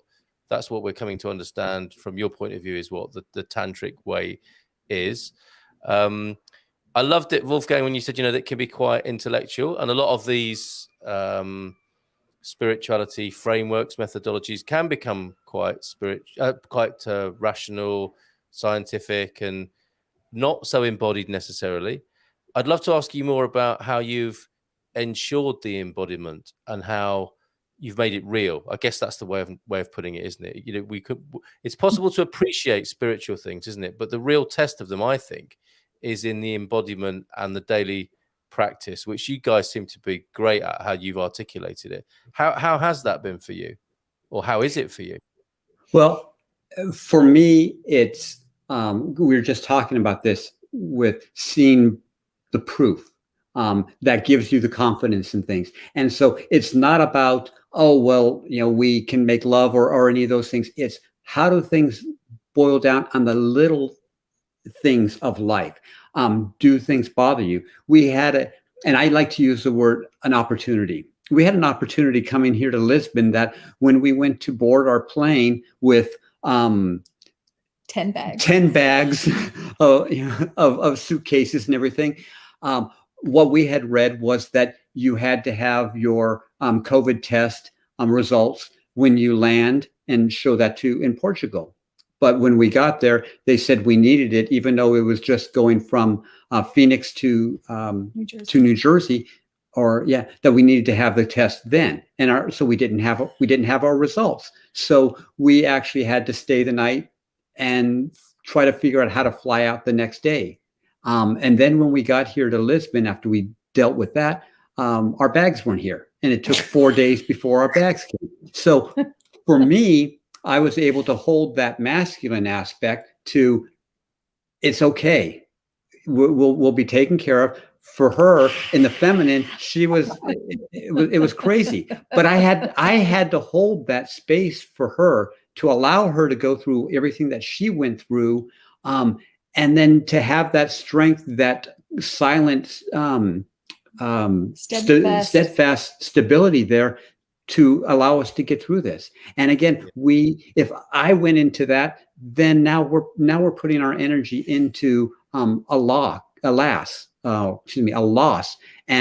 we're coming to understand from your point of view, is what the tantric way is. I loved it, Wolfgang, when you said, that it can be quite intellectual, and a lot of these spirituality frameworks, methodologies can become quite rational, scientific, and not so embodied necessarily. I'd love to ask you more about how you've ensured the embodiment and how you've made it real. I guess that's the way of putting it, isn't it? It's possible to appreciate spiritual things, isn't it? But the real test of them, I think, is in the embodiment and the daily practice, which you guys seem to be great at, how you've articulated it. How has that been for you, or how is it for you? Well, for me, it's we were just talking about this, with seeing the proof that gives you the confidence in things. And so it's not about, oh, well, we can make love or any of those things. It's how do things boil down on the little things of life. Do things bother you? We had and I like to use the word, an opportunity. We had an opportunity coming here to Lisbon, that when we went to board our plane with 10 bags of suitcases and everything, what we had read was that you had to have your COVID test results when you land and show that in Portugal. But when we got there, they said we needed it, even though it was just going from Phoenix to New Jersey, that we needed to have the test then. And so we didn't have our results. So we actually had to stay the night and try to figure out how to fly out the next day. And then when we got here to Lisbon, after we dealt with that, our bags weren't here, and it took 4 days before our bags came. So for me, I was able to hold that masculine aspect to, it's okay, we'll be taken care of. For her, in the feminine, it was crazy. But I had to hold that space for her, to allow her to go through everything that she went through, and then to have that strength, that silent, steadfast stability there, to allow us to get through this. And again, if I went into that, then now we're putting our energy into a loss and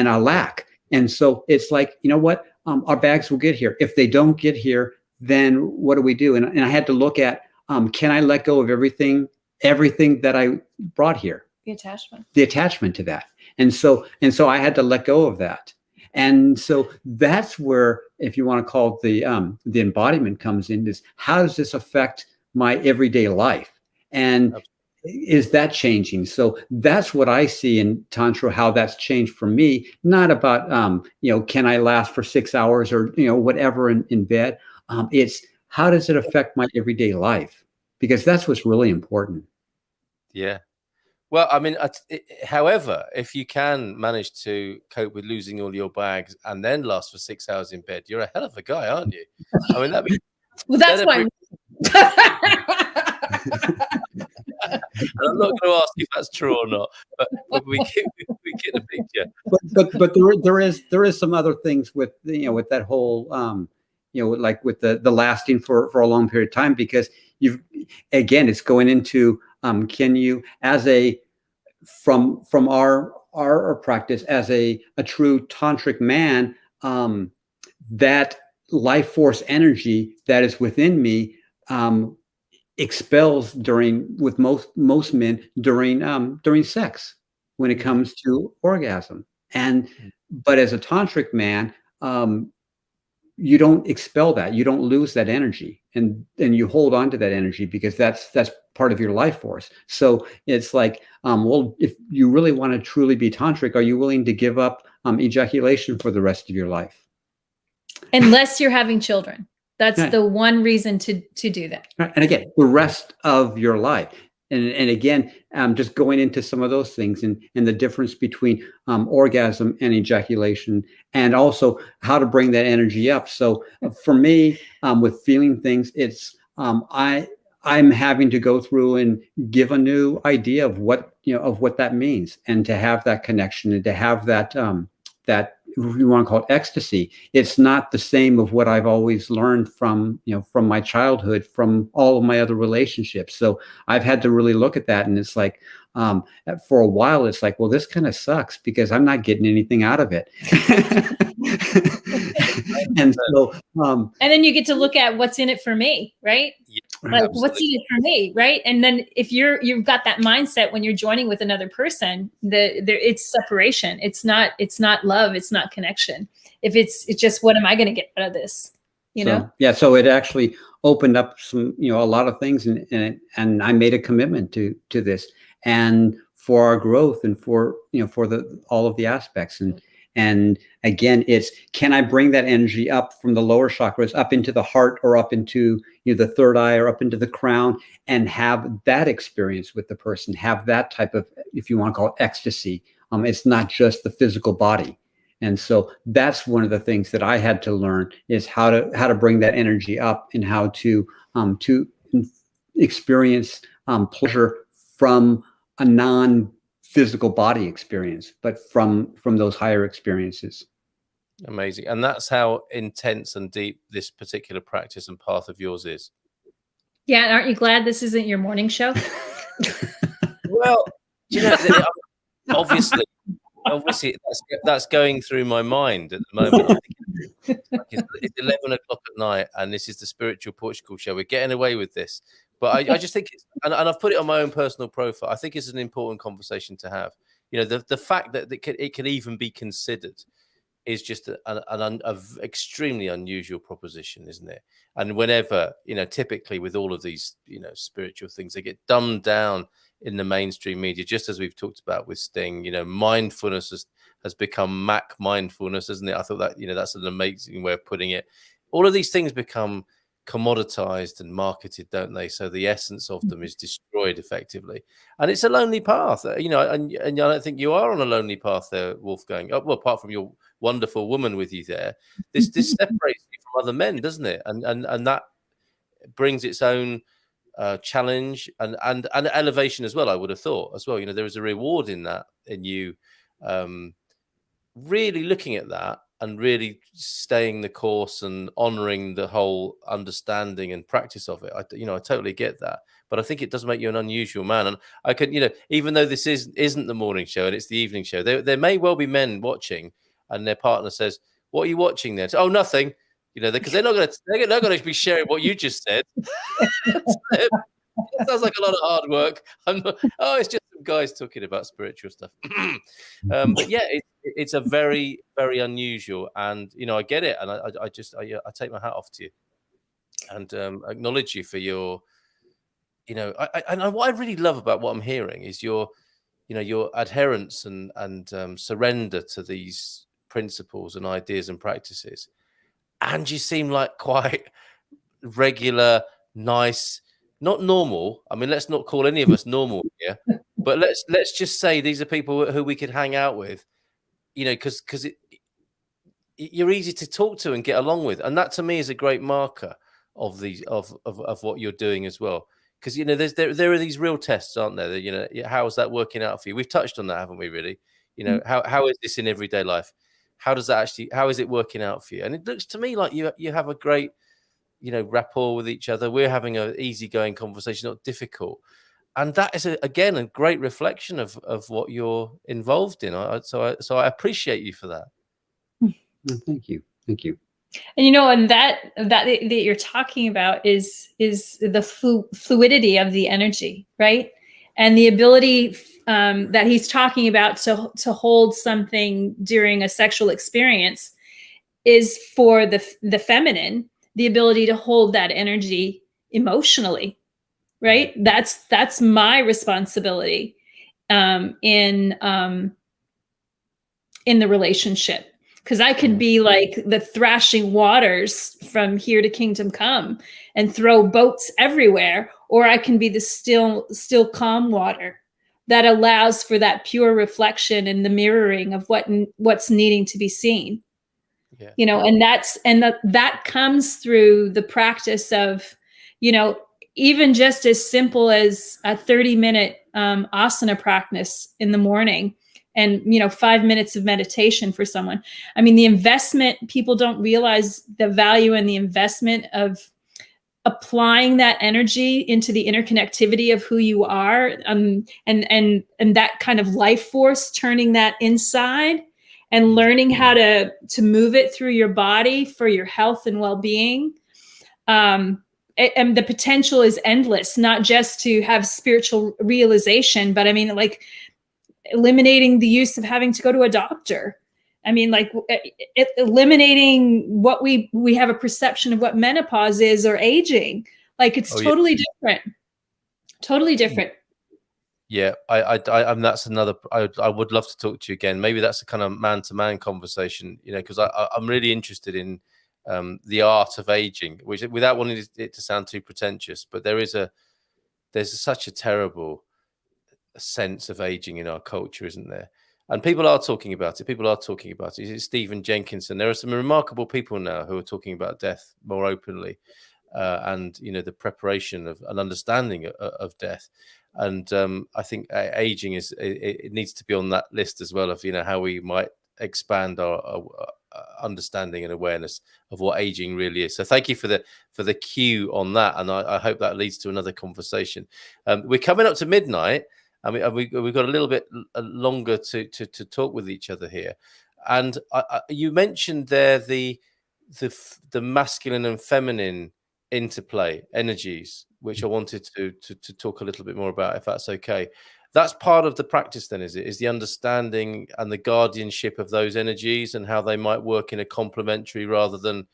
a lack. And so it's like, what? Our bags will get here. If they don't get here, then what do we do? And I had to look at, can I let go of everything that I brought here? The attachment to that. And so I had to let go of that. And so that's where, if you want to call it the embodiment comes in, is how does this affect my everyday life? And is that changing? So that's what I see in Tantra, how that's changed for me. Not about, can I last for 6 hours or, whatever in bed. It's how does it affect my everyday life? Because that's what's really important. Yeah. Well, I mean, however, if you can manage to cope with losing all your bags and then last for 6 hours in bed, you're a hell of a guy, aren't you? I mean, that'd be... Well, that's why. I'm not going to ask if that's true or not, but we get the picture. But there is some other things with with that whole like with the lasting for a long period of time, because it's going into can you, as a from our practice as a true tantric man, that life force energy that is within me expels with most men during sex, when it comes to orgasm. But as a tantric man, you don't expel that, you don't lose that energy, and you hold on to that energy, because that's part of your life force. So it's like, well, if you really want to truly be tantric, are you willing to give up ejaculation for the rest of your life? Unless you're having children. That's the one reason to do that. And again, the rest of your life. And again, just going into some of those things, and the difference between orgasm and ejaculation, and also how to bring that energy up. So for me, with feeling things, it's I'm having to go through and give a new idea of what that means, and to have that connection, and to have that that, if you want to call it ecstasy. It's not the same of what I've always learned from my childhood, from all of my other relationships. So I've had to really look at that, and it's like, for a while, it's like, well, this kind of sucks, because I'm not getting anything out of it. And so, and then you get to look at what's in it for me, right? Yeah, like, absolutely. what's in it for me, right? And then if you've got that mindset when you're joining with another person, it's separation. It's not love. It's not connection. If it's just, what am I going to get out of this? So it actually opened up some, a lot of things, and I made a commitment to this, and for our growth, and for all of the aspects. And again, it's, can I bring that energy up from the lower chakras up into the heart, or up into the third eye, or up into the crown, and have that experience with the person, have that type of, if you want to call it, ecstasy. It's not just the physical body. And so that's one of the things that I had to learn, is how to bring that energy up, and how to experience pleasure from a non-physical body experience, but from those higher experiences. Amazing. And that's how intense and deep this particular practice and path of yours is. Yeah. And aren't you glad this isn't your morning show? Well, obviously that's going through my mind at the moment. I think it's 11 o'clock at night, and this is the Spiritual Portugal show. We're getting away with this, but I just think and I've put it on my own personal profile. I think it's an important conversation to have. The fact that it can even be considered is just an extremely unusual proposition, isn't it? And whenever, typically with all of these, spiritual things, they get dumbed down in the mainstream media, just as we've talked about with Sting. Mindfulness has become Mac mindfulness, isn't it? I thought that, that's an amazing way of putting it. All of these things become commoditized and marketed, don't they? So the essence of them is destroyed effectively, and it's a lonely path. And I don't think you are on a lonely path there, Wolfgang. Well, apart from your wonderful woman with you there, this separates you from other men, doesn't it? And that brings its own challenge and elevation as well. I would have thought as well. There is a reward in that, in you really looking at that, and really staying the course, and honoring the whole understanding and practice of it. I totally get that, but I think it does make you an unusual man. And I could, even though this isn't the morning show and it's the evening show, there may well be men watching, and their partner says, "What are you watching then?" So, "Oh, nothing," because they're not going to be sharing what you just said. It sounds like a lot of hard work. It's just some guys talking about spiritual stuff. But yeah, it's a very, very unusual, and I get it, and I take my hat off to you, and acknowledge you for your, and what I really love about what I'm hearing is your adherence and surrender to these principles and ideas and practices, and you seem like quite regular, nice. Not normal. I mean, let's not call any of us normal here, but let's just say these are people who we could hang out with, because you're easy to talk to and get along with, and that to me is a great marker of these of what you're doing as well. Because there are these real tests, aren't there? How is that working out for you? We've touched on that, haven't we? Really, You know, how is this in everyday life? How does that actually, how is it working out for you? And it looks to me like you have a great, you know, rapport with each other. We're having an easygoing conversation, not difficult. And that is, again, a great reflection of what you're involved in. So I appreciate you for that. Well, thank you. Thank you. And, you know, and that you're talking about is the fluidity of the energy, right? And the ability that he's talking about to hold something during a sexual experience is for the feminine, the ability to hold that energy emotionally, right? That's my responsibility in the relationship. Because I could be like the thrashing waters from here to kingdom come and throw boats everywhere, or I can be the still calm water that allows for that pure reflection and the mirroring of what's needing to be seen. Yeah. You know, and that comes through the practice of, you know, even just as simple as a 30-minute asana practice in the morning. And, you know, 5 minutes of meditation for someone. I mean, the investment, people don't realize the value and the investment of applying that energy into the interconnectivity of who you are, and that kind of life force, turning that inside and learning how to move it through your body for your health and well-being. And the potential is endless, not just to have spiritual realization, but I mean, like, eliminating the use of having to go to a doctor. I mean, like, eliminating what we have a perception of what menopause is or aging. Like, it's totally different. Totally different. Yeah, I'm that's another. I would love to talk to you again. Maybe that's a kind of man-to-man conversation, you know, because I'm really interested in the art of aging, which, without wanting it to sound too pretentious, but there's such a terrible sense of aging in our culture, isn't there? And people are talking about it. It's Stephen Jenkinson. There are some remarkable people now who are talking about death more openly, and, you know, the preparation of an understanding of death. And I think aging it needs to be on that list as well, of, you know, how we might expand our understanding and awareness of what aging really is. So thank you for the cue on that, and I hope that leads to another conversation. We're coming up to midnight. I mean, we've got a little bit longer to talk with each other here. And you mentioned there the masculine and feminine interplay energies, which I wanted to talk a little bit more about, if that's okay. That's part of the practice then, is it? Is the understanding and the guardianship of those energies and how they might work in a complementary rather than,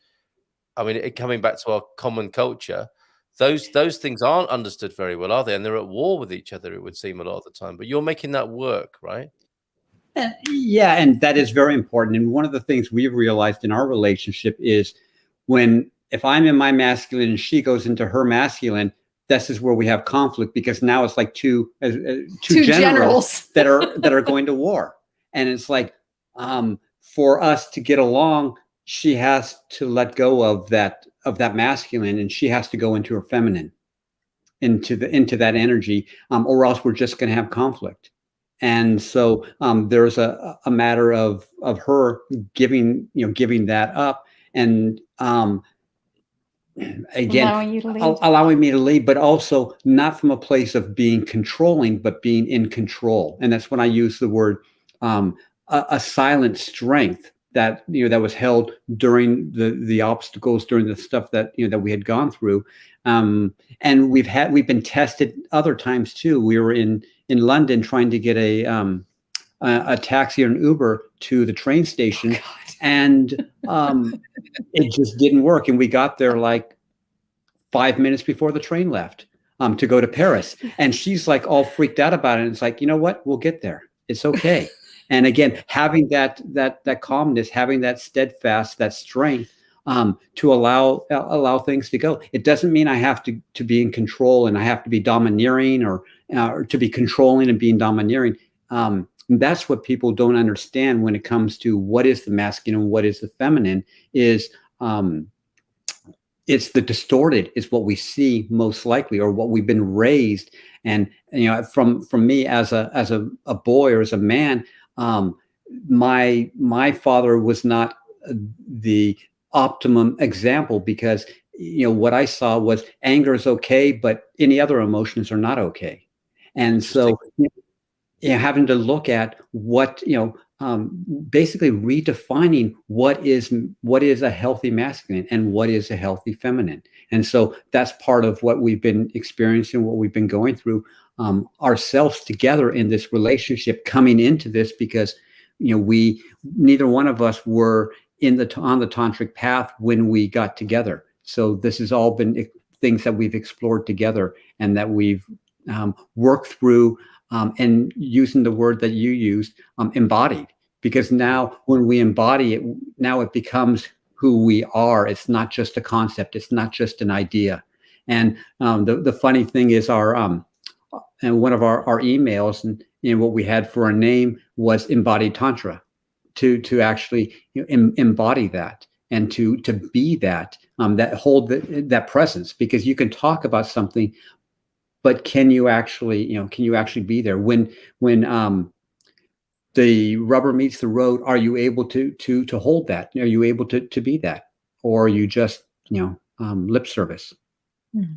I mean, coming back to our common culture, those things aren't understood very well, are they? And they're at war with each other, it would seem, a lot of the time. But you're making that work, right? Yeah, and that is very important. And one of the things we've realized in our relationship is if I'm in my masculine and she goes into her masculine, this is where we have conflict, because now it's like two generals that are going to war. And it's like, for us to get along, she has to let go of that masculine, and she has to go into her feminine, into that energy, or else we're just going to have conflict. And so there's a matter of her giving that up, and again, allowing me to lead, but also not from a place of being controlling, but being in control. And that's when I use the word a silent strength that was held during the obstacles, during the stuff that we had gone through. And we've been tested other times too. We were in London trying to get a taxi or an Uber to the train station, and it just didn't work. And we got there like 5 minutes before the train left to go to Paris. And she's like all freaked out about it. And it's like, you know what? We'll get there. It's okay. And again, having that calmness, having that steadfast, that strength to allow things to go. It doesn't mean I have to be in control and I have to be domineering or to be controlling and being domineering. That's what people don't understand when it comes to what is the masculine and what is the feminine. Is it's the distorted is what we see most likely, or what we've been raised. And from me as a boy or as a man, My father was not the optimum example, because what I saw was anger is okay, but any other emotions are not okay. And so having to look at what, basically redefining what is a healthy masculine and what is a healthy feminine. And so that's part of what we've been experiencing, what we've been going through ourselves together in this relationship coming into this, because neither one of us were on the tantric path when we got together. So this has all been things that we've explored together and that we've worked through, and using the word that you used, embodied. Because now when we embody it, now it becomes who we are. It's not just a concept. It's not just an idea. And the funny thing is, and one of our emails and what we had for a name was Embodied Tantra, to actually embody that and to be that, that hold that presence. Because you can talk about something, but can you actually be there when the rubber meets the road? Are you able to hold that? Are you able to be that, or are you just lip service?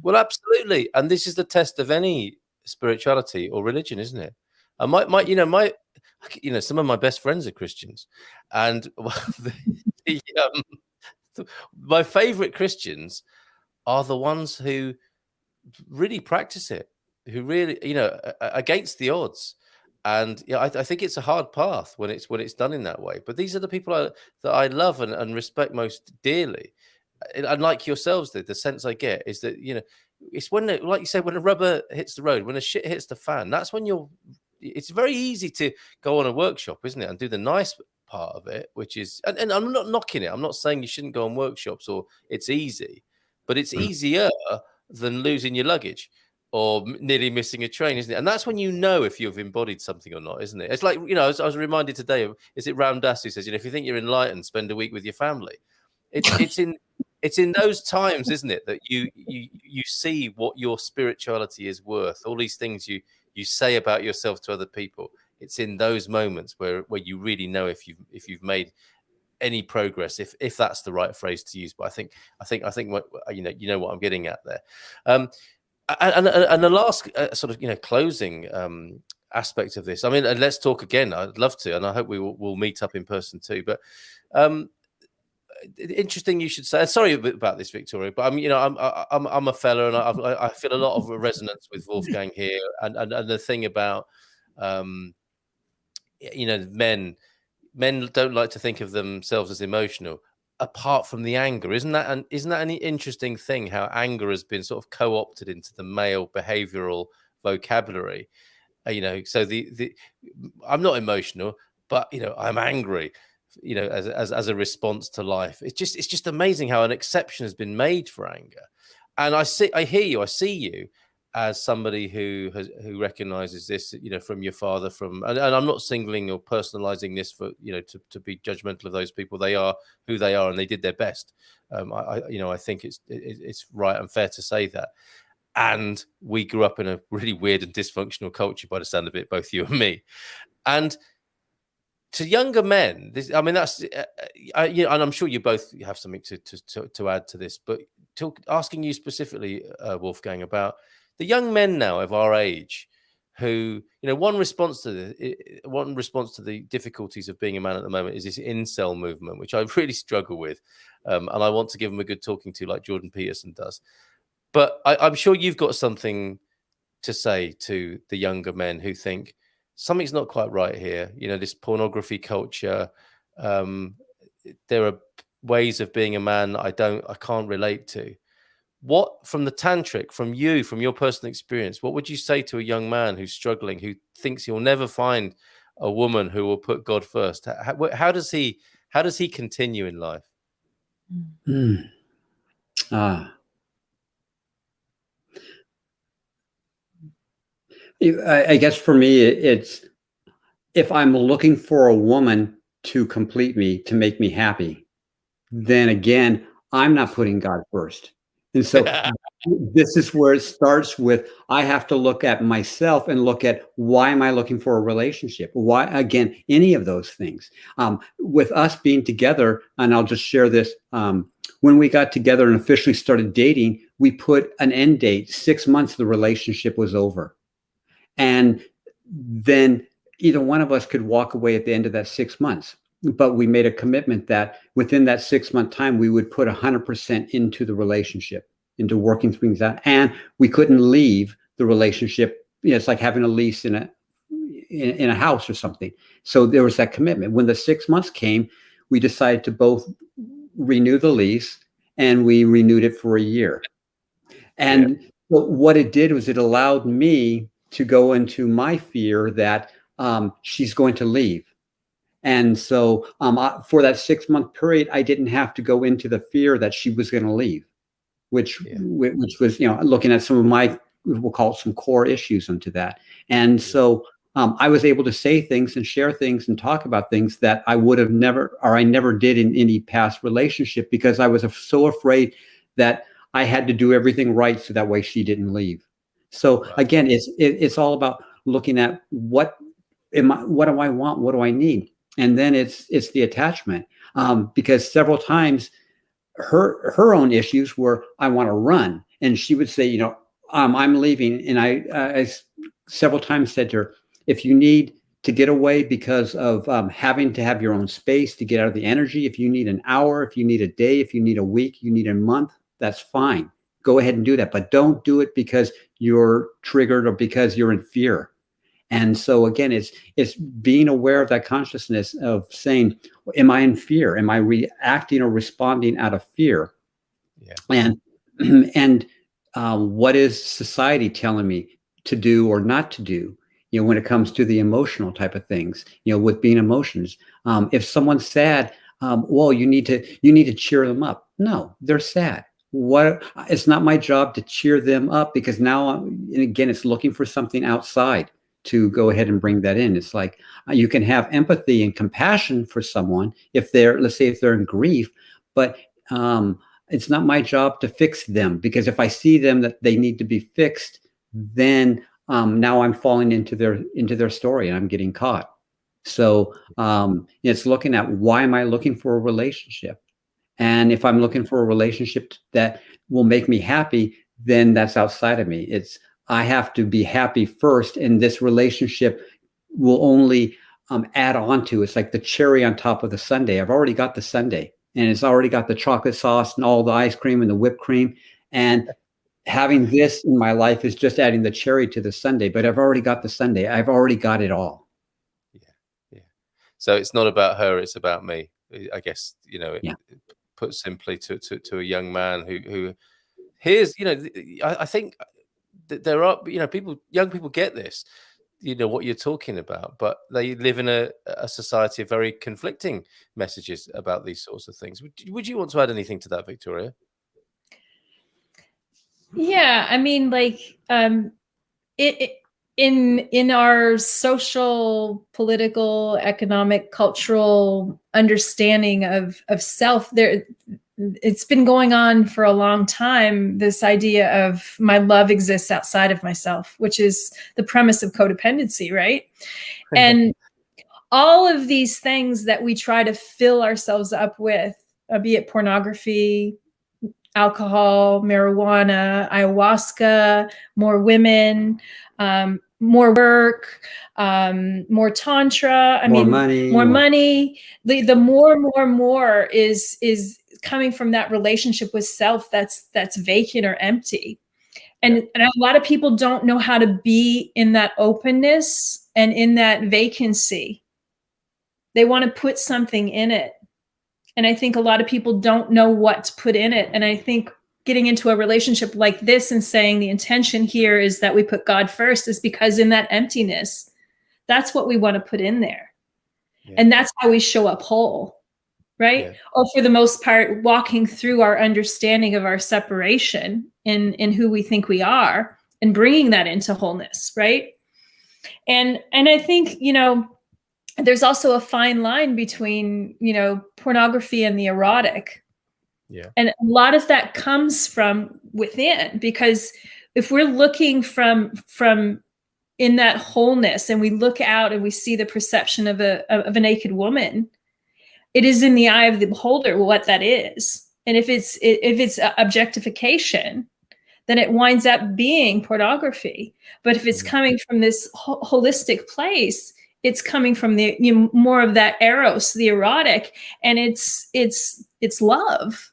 Well, absolutely. And this is the test of any spirituality or religion, isn't it? And some of my best friends are Christians, and my favorite Christians are the ones who really practice it, who really, against the odds. And I think it's a hard path when it's done in that way. But these are the people that I love and respect most dearly. And like yourselves, the sense I get is that, it's when, like you said, when the rubber hits the road, when the shit hits the fan, that's when it's very easy to go on a workshop, isn't it? And do the nice part of it, which is, and I'm not knocking it. I'm not saying you shouldn't go on workshops or it's easy, but it's easier than losing your luggage or nearly missing a train, isn't it? And that's when if you've embodied something or not, isn't it? It's like, I was reminded today of, is it Ram Dass who says, if you think you're enlightened, spend a week with your family. It's in those times, isn't it, that you see what your spirituality is worth. All these things you say about yourself to other people. It's in those moments where you really know if you've made any progress, if that's the right phrase to use. But I think what what I'm getting at there. And the last sort of closing aspect of this. I mean, let's talk again. I'd love to, and I hope we'll meet up in person too. But interesting you should say. Sorry about this, Victoria, but I'm a fella, and I feel a lot of resonance with Wolfgang here, and the thing about men don't like to think of themselves as emotional, apart from the anger. Isn't that an interesting thing, how anger has been sort of co-opted into the male behavioral vocabulary? So I'm not emotional, but I'm angry, as a response to life. It's just amazing how an exception has been made for anger. And I hear you, I see you as somebody who recognizes this, from your father, and I'm not singling or personalizing this for, to be judgmental of those people. They are who they are and they did their best. I think it's right and fair to say that. And we grew up in a really weird and dysfunctional culture, by the sound of it, both you and me. And to younger men, and I'm sure you both have something to add to this, but asking you specifically, Wolfgang, about the young men now of our age, who, one response to the difficulties of being a man at the moment is this incel movement, which I really struggle with, and I want to give them a good talking to, like Jordan Peterson does. But I'm sure you've got something to say to the younger men who think something's not quite right here. This pornography culture. There are ways of being a man I can't relate to. What, from the tantric, from your personal experience, what would you say to a young man who's struggling, who thinks he'll never find a woman who will put God first? How does he continue in life? I guess for me, it's, if I'm looking for a woman to complete me, to make me happy, then again, I'm not putting God first. And so this is where it starts with, I have to look at myself and look at, why am I looking for a relationship? Why, again, any of those things. With us being together, and I'll just share this, when we got together and officially started dating, we put an end date. 6 months, the relationship was over. And then either one of us could walk away at the end of that 6 months. But we made a commitment that within that 6 month time, we would put 100% into the relationship, into working things out. And we couldn't leave the relationship. It's like having a lease in a house or something. So there was that commitment. When the 6 months came, we decided to both renew the lease, and we renewed it for a year. And what it did was it allowed me to go into my fear that she's going to leave. And so for that 6 month period, I didn't have to go into the fear that she was going to leave, which was, looking at some of my, we'll call it some core issues into that. And so I was able to say things and share things and talk about things that I would have never, or I never did in any past relationship, because I was so afraid that I had to do everything right so that way she didn't leave. So again, it's all about looking at what do I want? What do I need? And then it's the attachment, because several times her own issues were, I want to run, and she would say, I'm leaving, and I several times said to her, if you need to get away because of having to have your own space to get out of the energy, if you need an hour, if you need a day, if you need a week, you need a month, that's fine. Go ahead and do that, but don't do it because you're triggered or because you're in fear. And so again, it's being aware of that consciousness of saying, am I in fear? Am I reacting or responding out of fear? Yeah. And what is society telling me to do or not to do? When it comes to the emotional type of things, with being emotions. If someone's sad, well, you need to cheer them up. No, they're sad. It's not my job to cheer them up, because now, and again, it's looking for something outside to go ahead and bring that in. It's like you can have empathy and compassion for someone if let's say if they're in grief, but it's not my job to fix them, because if I see them that they need to be fixed, then now I'm falling into their story and I'm getting caught. So it's looking at, why am I looking for a relationship? And if I'm looking for a relationship that will make me happy, then that's outside of me. I have to be happy first, and this relationship will only add on to. It's like the cherry on top of the sundae. I've already got the sundae, and it's already got the chocolate sauce and all the ice cream and the whipped cream. And having this in my life is just adding the cherry to the sundae, but I've already got the sundae. I've already got it all. Yeah. So it's not about her, it's about me, I guess, put simply to a young man who hears, I think that there are, young people get this, what you're talking about, but they live in a society of very conflicting messages about these sorts of things. Would you want to add anything to that, Victoria? Yeah, I mean, like, in our social, political, economic, cultural understanding of self, it's been going on for a long time, this idea of my love exists outside of myself, which is the premise of codependency, right? And all of these things that we try to fill ourselves up with, be it pornography, alcohol, marijuana, ayahuasca, more women, more work, more tantra. More money. More money. The more is coming from that relationship with self that's vacant or empty. And a lot of people don't know how to be in that openness and in that vacancy. They want to put something in it. And I think a lot of people don't know what to put in it. And I think getting into a relationship like this and saying the intention here is that we put God first is because in that emptiness, that's what we want to put in there. Yeah. And that's how we show up whole, right? Yeah. Or for the most part, walking through our understanding of our separation in who we think we are and bringing that into wholeness, right? And I think, there's also a fine line between, pornography and the erotic. Yeah. And a lot of that comes from within, because if we're looking from in that wholeness, and we look out and we see the perception of a naked woman, it is in the eye of the beholder what that is. And if it's objectification, then it winds up being pornography. But if it's coming from this holistic place, it's coming from the more of that eros, the erotic, and it's love.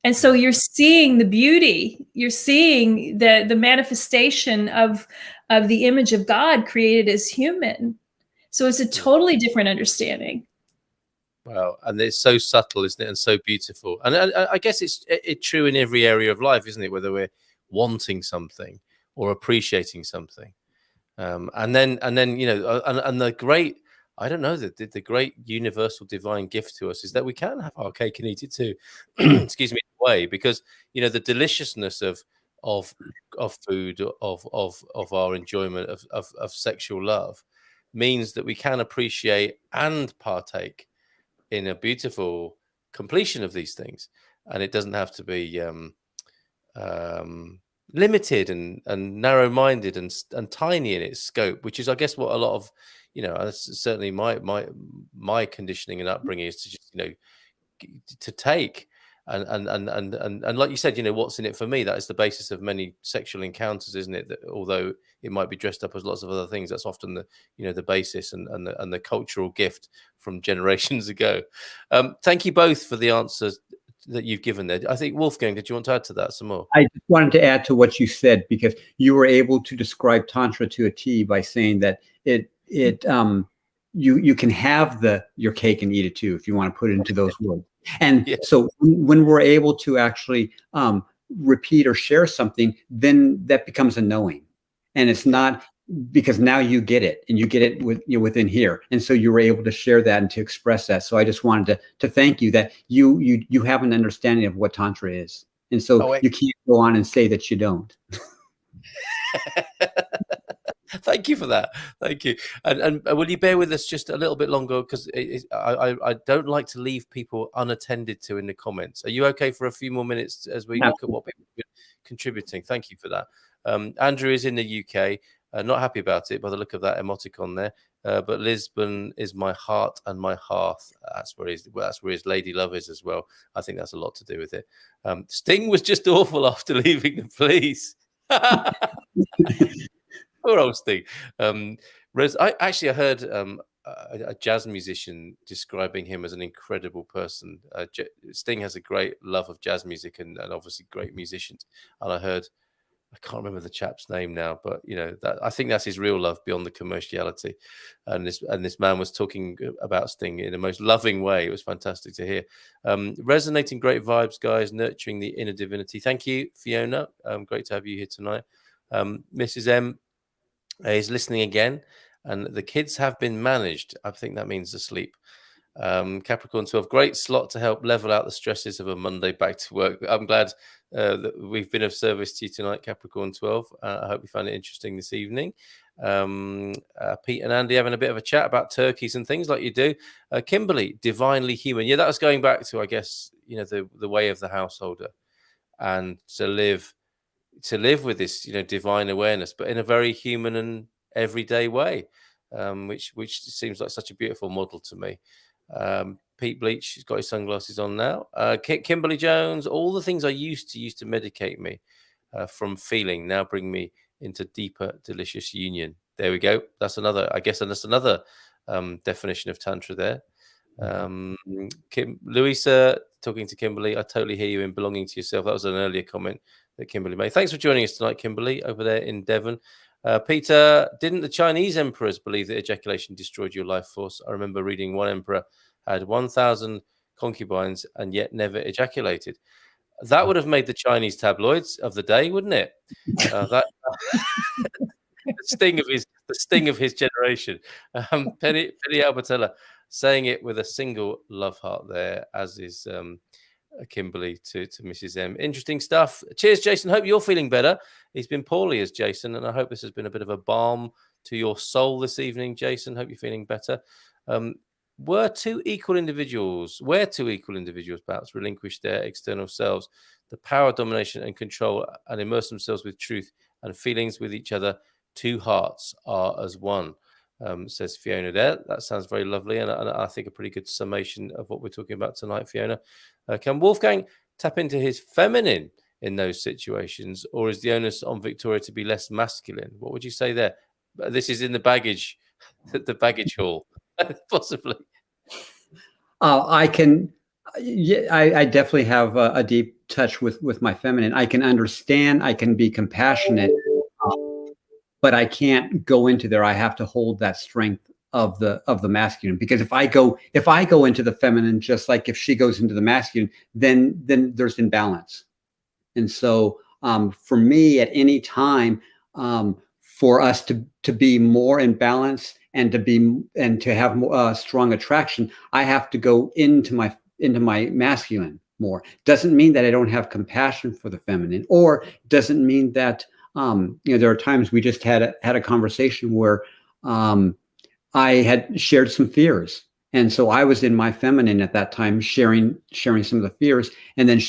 And so you're seeing the beauty, you're seeing the manifestation of the image of God created as human. So it's a totally different understanding. Wow, and it's so subtle, isn't it, and so beautiful. And I guess it's true in every area of life, isn't it? Whether we're wanting something or appreciating something, and then and the great, I don't know, the great universal divine gift to us is that we can have our cake and eat it too. Excuse me, in a way, because the deliciousness of food, of our enjoyment of sexual love, means that we can appreciate and partake in a beautiful completion of these things, and it doesn't have to be limited and narrow-minded and tiny in its scope, which is, I guess, what a lot of certainly my conditioning and upbringing is, to just to take and like you said, what's in it for me, that is the basis of many sexual encounters, isn't it? That although it might be dressed up as lots of other things, that's often the the basis and the cultural gift from generations ago. Thank you both for the answers that you've given there. I think, Wolfgang, did you want to add to that some more? I just wanted to add to what you said, because you were able to describe Tantra to a T by saying that you can have your cake and eat it too, if you want to put it into those words. And so when we're able to actually repeat or share something, then that becomes a knowing. And it's not, because now you get it, and you get it within here. And so you were able to share that and to express that. So I just wanted to thank you that you have an understanding of what Tantra is. And so you can't go on and say that you don't. Thank you for that. Thank you. And will you bear with us just a little bit longer? Because I don't like to leave people unattended to in the comments. Are you okay for a few more minutes as we look at what people are contributing? Thank you for that. Andrew is in the UK. Not happy about it by the look of that emoticon there. But Lisbon is my heart and my hearth. That's where his lady love is as well. I think that's a lot to do with it. Sting was just awful after leaving the police. Poor old Sting. I heard a jazz musician describing him as an incredible person. Sting has a great love of jazz music and obviously great musicians. And I can't remember the chap's name now, but I think that's his real love beyond the commerciality. And this man was talking about Sting in the most loving way. It was fantastic to hear. Resonating great vibes, guys. Nurturing the inner divinity. Thank you, Fiona. Great to have you here tonight. Mrs. M is listening again, and the kids have been managed. I think that means asleep. Capricorn 12, great slot to help level out the stresses of a Monday back to work. I'm glad that we've been of service to you tonight, Capricorn 12. I hope you found it interesting this evening. Pete and Andy having a bit of a chat about turkeys and things like you do. Kimberly, divinely human. Yeah, that was going back to, I guess, the way of the householder, and to live with this divine awareness, but in a very human and everyday way, which seems like such a beautiful model to me. Pete Bleach, he's got his sunglasses on now. Kimberly Jones, all the things I used to medicate me from feeling now bring me into deeper delicious union. There we go. That's another definition of Tantra there. Louisa talking to Kimberly, I totally hear you in belonging to yourself. That was an earlier comment that Kimberly made. Thanks for joining us tonight, Kimberly, over there in Devon. Peter, didn't the Chinese emperors believe that ejaculation destroyed your life force? I remember reading one emperor had 1,000 concubines and yet never ejaculated. That would have made the Chinese tabloids of the day, wouldn't it? The sting of his generation. Penny Albertella saying it with a single love heart there, as is Kimberly to Mrs. M. Interesting stuff. Cheers, Jason. Hope you're feeling better. He's been poorly as Jason, and I hope this has been a bit of a balm to your soul this evening, Jason. Hope you're feeling better. where two equal individuals perhaps relinquish their external selves, the power, domination, and control, and immerse themselves with truth and feelings with each other, two hearts are as one. Says Fiona there. That sounds very lovely, and I think a pretty good summation of what we're talking about tonight, Fiona. Can Wolfgang tap into his feminine in those situations, or is the onus on Victoria to be less masculine? What would you say there? This is in the baggage, the baggage hall, possibly. I can, yeah, I definitely have a deep touch with my feminine. I can understand, I can be compassionate, but I can't go into there. I have to hold that strength of the masculine, because if I go into the feminine, just like if she goes into the masculine, then there's imbalance. And so for me, at any time, for us to be more in balance and to have more, strong attraction, I have to go into my masculine more. Doesn't mean that I don't have compassion for the feminine, or doesn't mean that there are times we just had a conversation where I had shared some fears, and so I was in my feminine at that time, sharing some of the fears. And then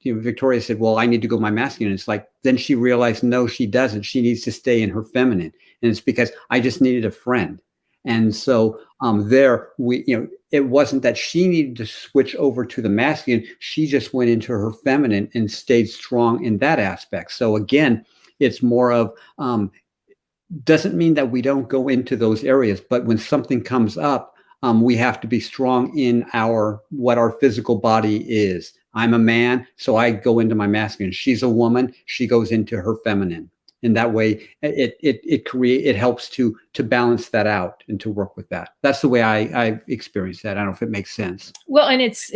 Victoria said, "Well, I need to go my masculine." It's like, then she realized, no, she doesn't. She needs to stay in her feminine, and it's because I just needed a friend. And so it wasn't that she needed to switch over to the masculine. She just went into her feminine and stayed strong in that aspect. So again, it's more of, doesn't mean that we don't go into those areas, but when something comes up, we have to be strong in what our physical body is. I'm a man, so I go into my masculine. She's a woman, she goes into her feminine. And that way it helps to balance that out and to work with that. That's the way I experience that. I don't know if it makes sense. Well, and it's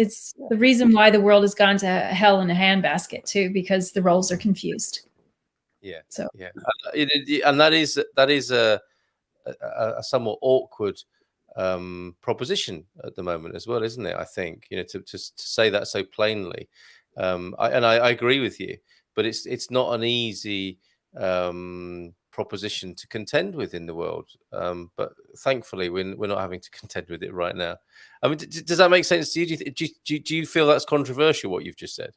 the reason why the world has gone to hell in a handbasket too, because the roles are confused. Yeah. So yeah, and that is a somewhat awkward proposition at the moment as well, isn't it? I think, to say that so plainly. I agree with you, but it's not an easy proposition to contend with in the world. But thankfully, we're not having to contend with it right now. I mean, does that make sense to you? Do you feel that's controversial, what you've just said?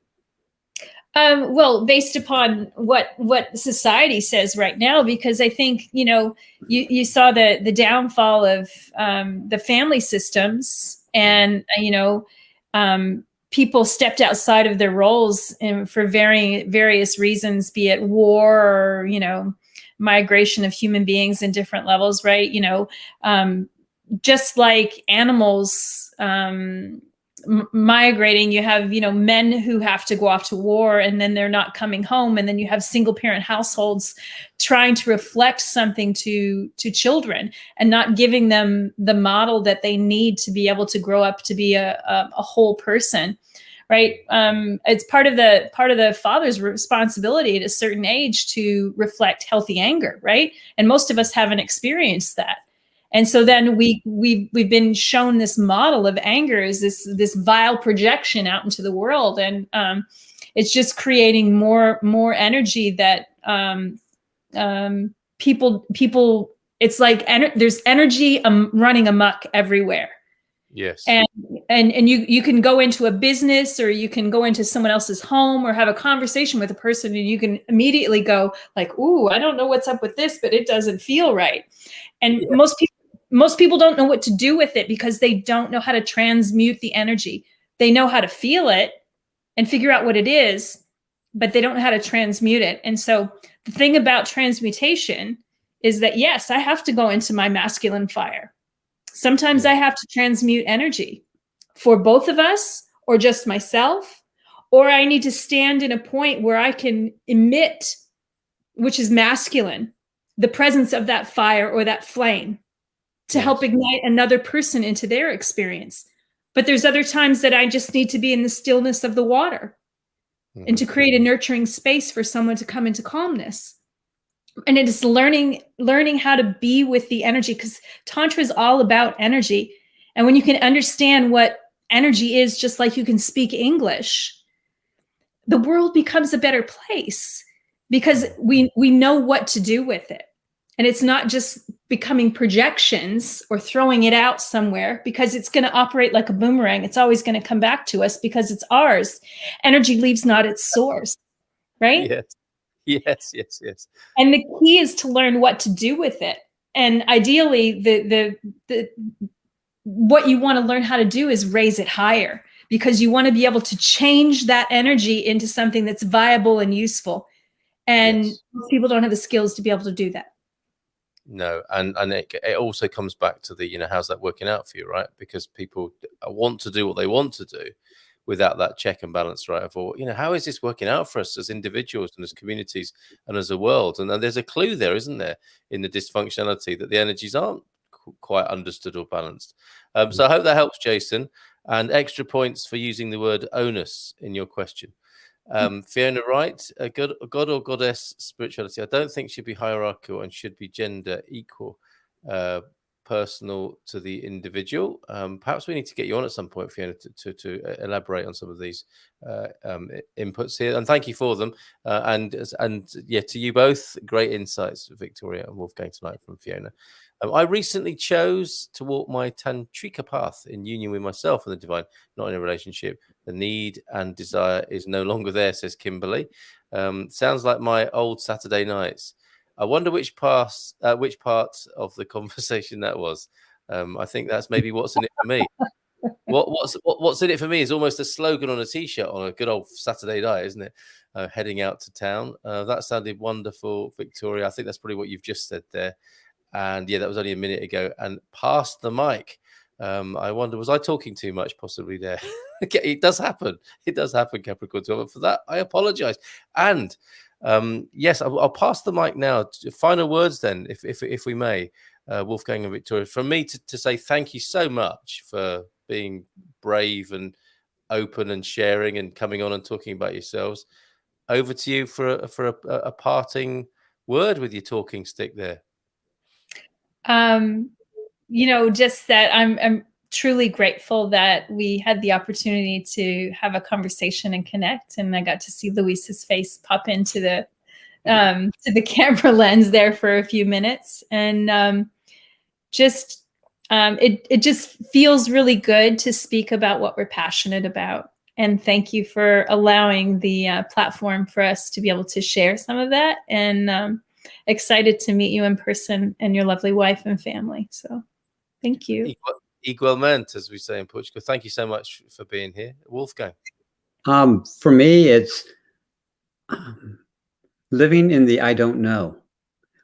Well, based upon what society says right now, because I think, you saw the downfall of the family systems, and people stepped outside of their roles for various reasons, be it war or migration of human beings in different levels, right? Just like animals migrating, you have men who have to go off to war and then they're not coming home, and then you have single parent households trying to reflect something to children and not giving them the model that they need to be able to grow up to be a whole person, right? It's part of the father's responsibility at a certain age to reflect healthy anger, right? And most of us haven't experienced that. And so then we've been shown this model of anger as this vile projection out into the world, and it's just creating more energy that people. It's like there's energy running amok everywhere. Yes. And you can go into a business, or you can go into someone else's home, or have a conversation with a person, and you can immediately go like, "Ooh, I don't know what's up with this, but it doesn't feel right." And yeah. Most people don't know what to do with it because they don't know how to transmute the energy. They know how to feel it and figure out what it is, but they don't know how to transmute it. And so the thing about transmutation is that, yes, I have to go into my masculine fire. Sometimes I have to transmute energy for both of us, or just myself, or I need to stand in a point where I can emit, which is masculine, the presence of that fire or that flame to help ignite another person into their experience. But there's other times that I just need to be in the stillness of the water and to create a nurturing space for someone to come into calmness. And it is learning how to be with the energy, because Tantra is all about energy. And when you can understand what energy is, just like you can speak English, the world becomes a better place, because we know what to do with it. And it's not just becoming projections or throwing it out somewhere, because it's going to operate like a boomerang. It's always going to come back to us because it's ours. Energy leaves not its source, right? Yes. Yes, yes, yes. And the key is to learn what to do with it. And ideally, the what you want to learn how to do is raise it higher, because you want to be able to change that energy into something that's viable and useful. And Yes. people don't have the skills to be able to do that. No, and it also comes back to the, you know, how's that working out for you, right? Because people want to do what they want to do without that check and balance, right? Of, you know, how is this working out for us as individuals and as communities and as a world? And there's a clue there, isn't there, in the dysfunctionality, that the energies aren't quite understood or balanced. So I hope that helps, Jason. And extra points for using the word onus in your question. Fiona Wright, a god or goddess spirituality, I don't think should be hierarchical and should be gender equal, personal to the individual. Perhaps we need to get you on at some point, Fiona, to elaborate on some of these inputs here. And thank you for them. And yeah, to you both, great insights, Victoria and Wolfgang, tonight from Fiona. I recently chose to walk my tantric path in union with myself and the divine, not in a relationship. The need and desire is no longer there, says Kimberly. Sounds like my old Saturday nights. I wonder which part of the conversation that was. I think that's maybe what's in it for me. What's in it for me is almost a slogan on a T-shirt on a good old Saturday night, isn't it? Heading out to town. That sounded wonderful, Victoria. I think that's probably what you've just said there. And yeah, that was only a minute ago. And past the mic. I wonder, was I talking too much possibly there? It does happen. It does happen, Capricorn 12. But for that, I apologize. And yes, I'll pass the mic now. Final words then, if we may, Wolfgang and Victoria, from me to say thank you so much for being brave and open and sharing and coming on and talking about yourselves. Over to you for a parting word with your talking stick there. You know, just that I'm truly grateful that we had the opportunity to have a conversation and connect, and I got to see Luis's face pop into the to the camera lens there for a few minutes, and it just feels really good to speak about what we're passionate about. And thank you for allowing the platform for us to be able to share some of that, and excited to meet you in person and your lovely wife and family. So thank you. Igualmente, as we say in Portugal. Thank you so much for being here. Wolfgang. For me, it's living in the I don't know.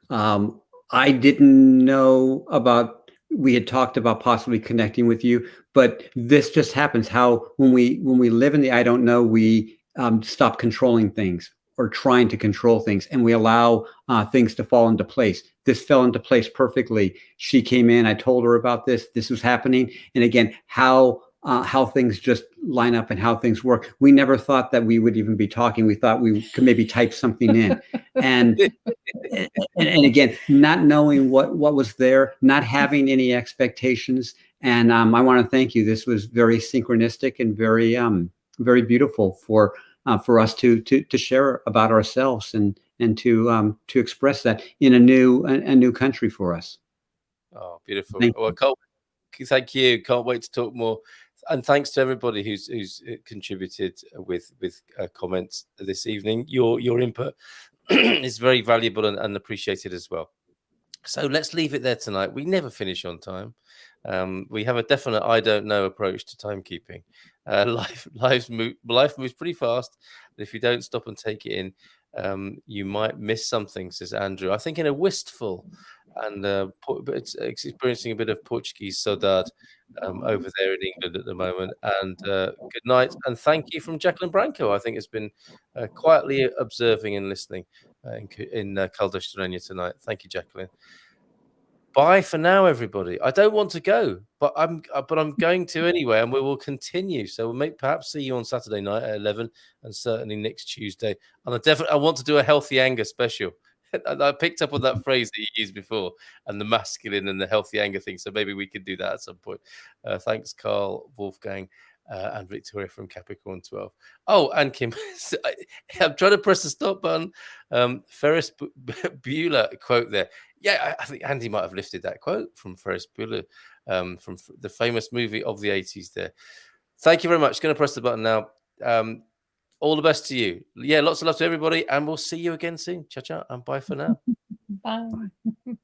I didn't know about, we had talked about possibly connecting with you, but this just happens. How when we live in the I don't know, we stop controlling things or trying to control things, and we allow things to fall into place. This fell into place perfectly. She came in, I told her about this was happening. And again, how things just line up and how things work. We never thought that we would even be talking. We thought we could maybe type something in. And again, not knowing what was there, not having any expectations. And I want to thank you. This was very synchronistic and very very beautiful for us to share about ourselves and to express that in a new country for us. Oh, beautiful. Thank you. Can't wait to talk more. And thanks to everybody who's contributed with comments this evening. Your input is very valuable and appreciated as well. So let's leave it there tonight. We never finish on time. We have a definite I don't know approach to timekeeping. Life moves pretty fast. But if you don't stop and take it in, you might miss something, says Andrew. I think in a wistful and it's experiencing a bit of Portuguese saudade over there in England at the moment. And good night. And thank you from Jacqueline Branco. I think has been quietly observing and listening in Caldas Estranha tonight. Thank you, Jacqueline. Bye for now, everybody. I don't want to go, but I'm going to anyway, and we will continue. So we'll perhaps see you on Saturday night at 11, and certainly next Tuesday. And I want to do a healthy anger special. I picked up on that phrase that you used before, and the masculine and the healthy anger thing. So maybe we could do that at some point. Thanks, Carl, Wolfgang, and Victoria from Capricorn 12. Oh, and Kim, I'm trying to press the stop button. Ferris Bueller quote there. Yeah, I think Andy might have lifted that quote from Ferris Bueller, from the famous movie of the 80s there. Thank you very much. Going to press the button now. All the best to you. Yeah, lots of love to everybody, and we'll see you again soon. Ciao, ciao, and bye for now. Bye.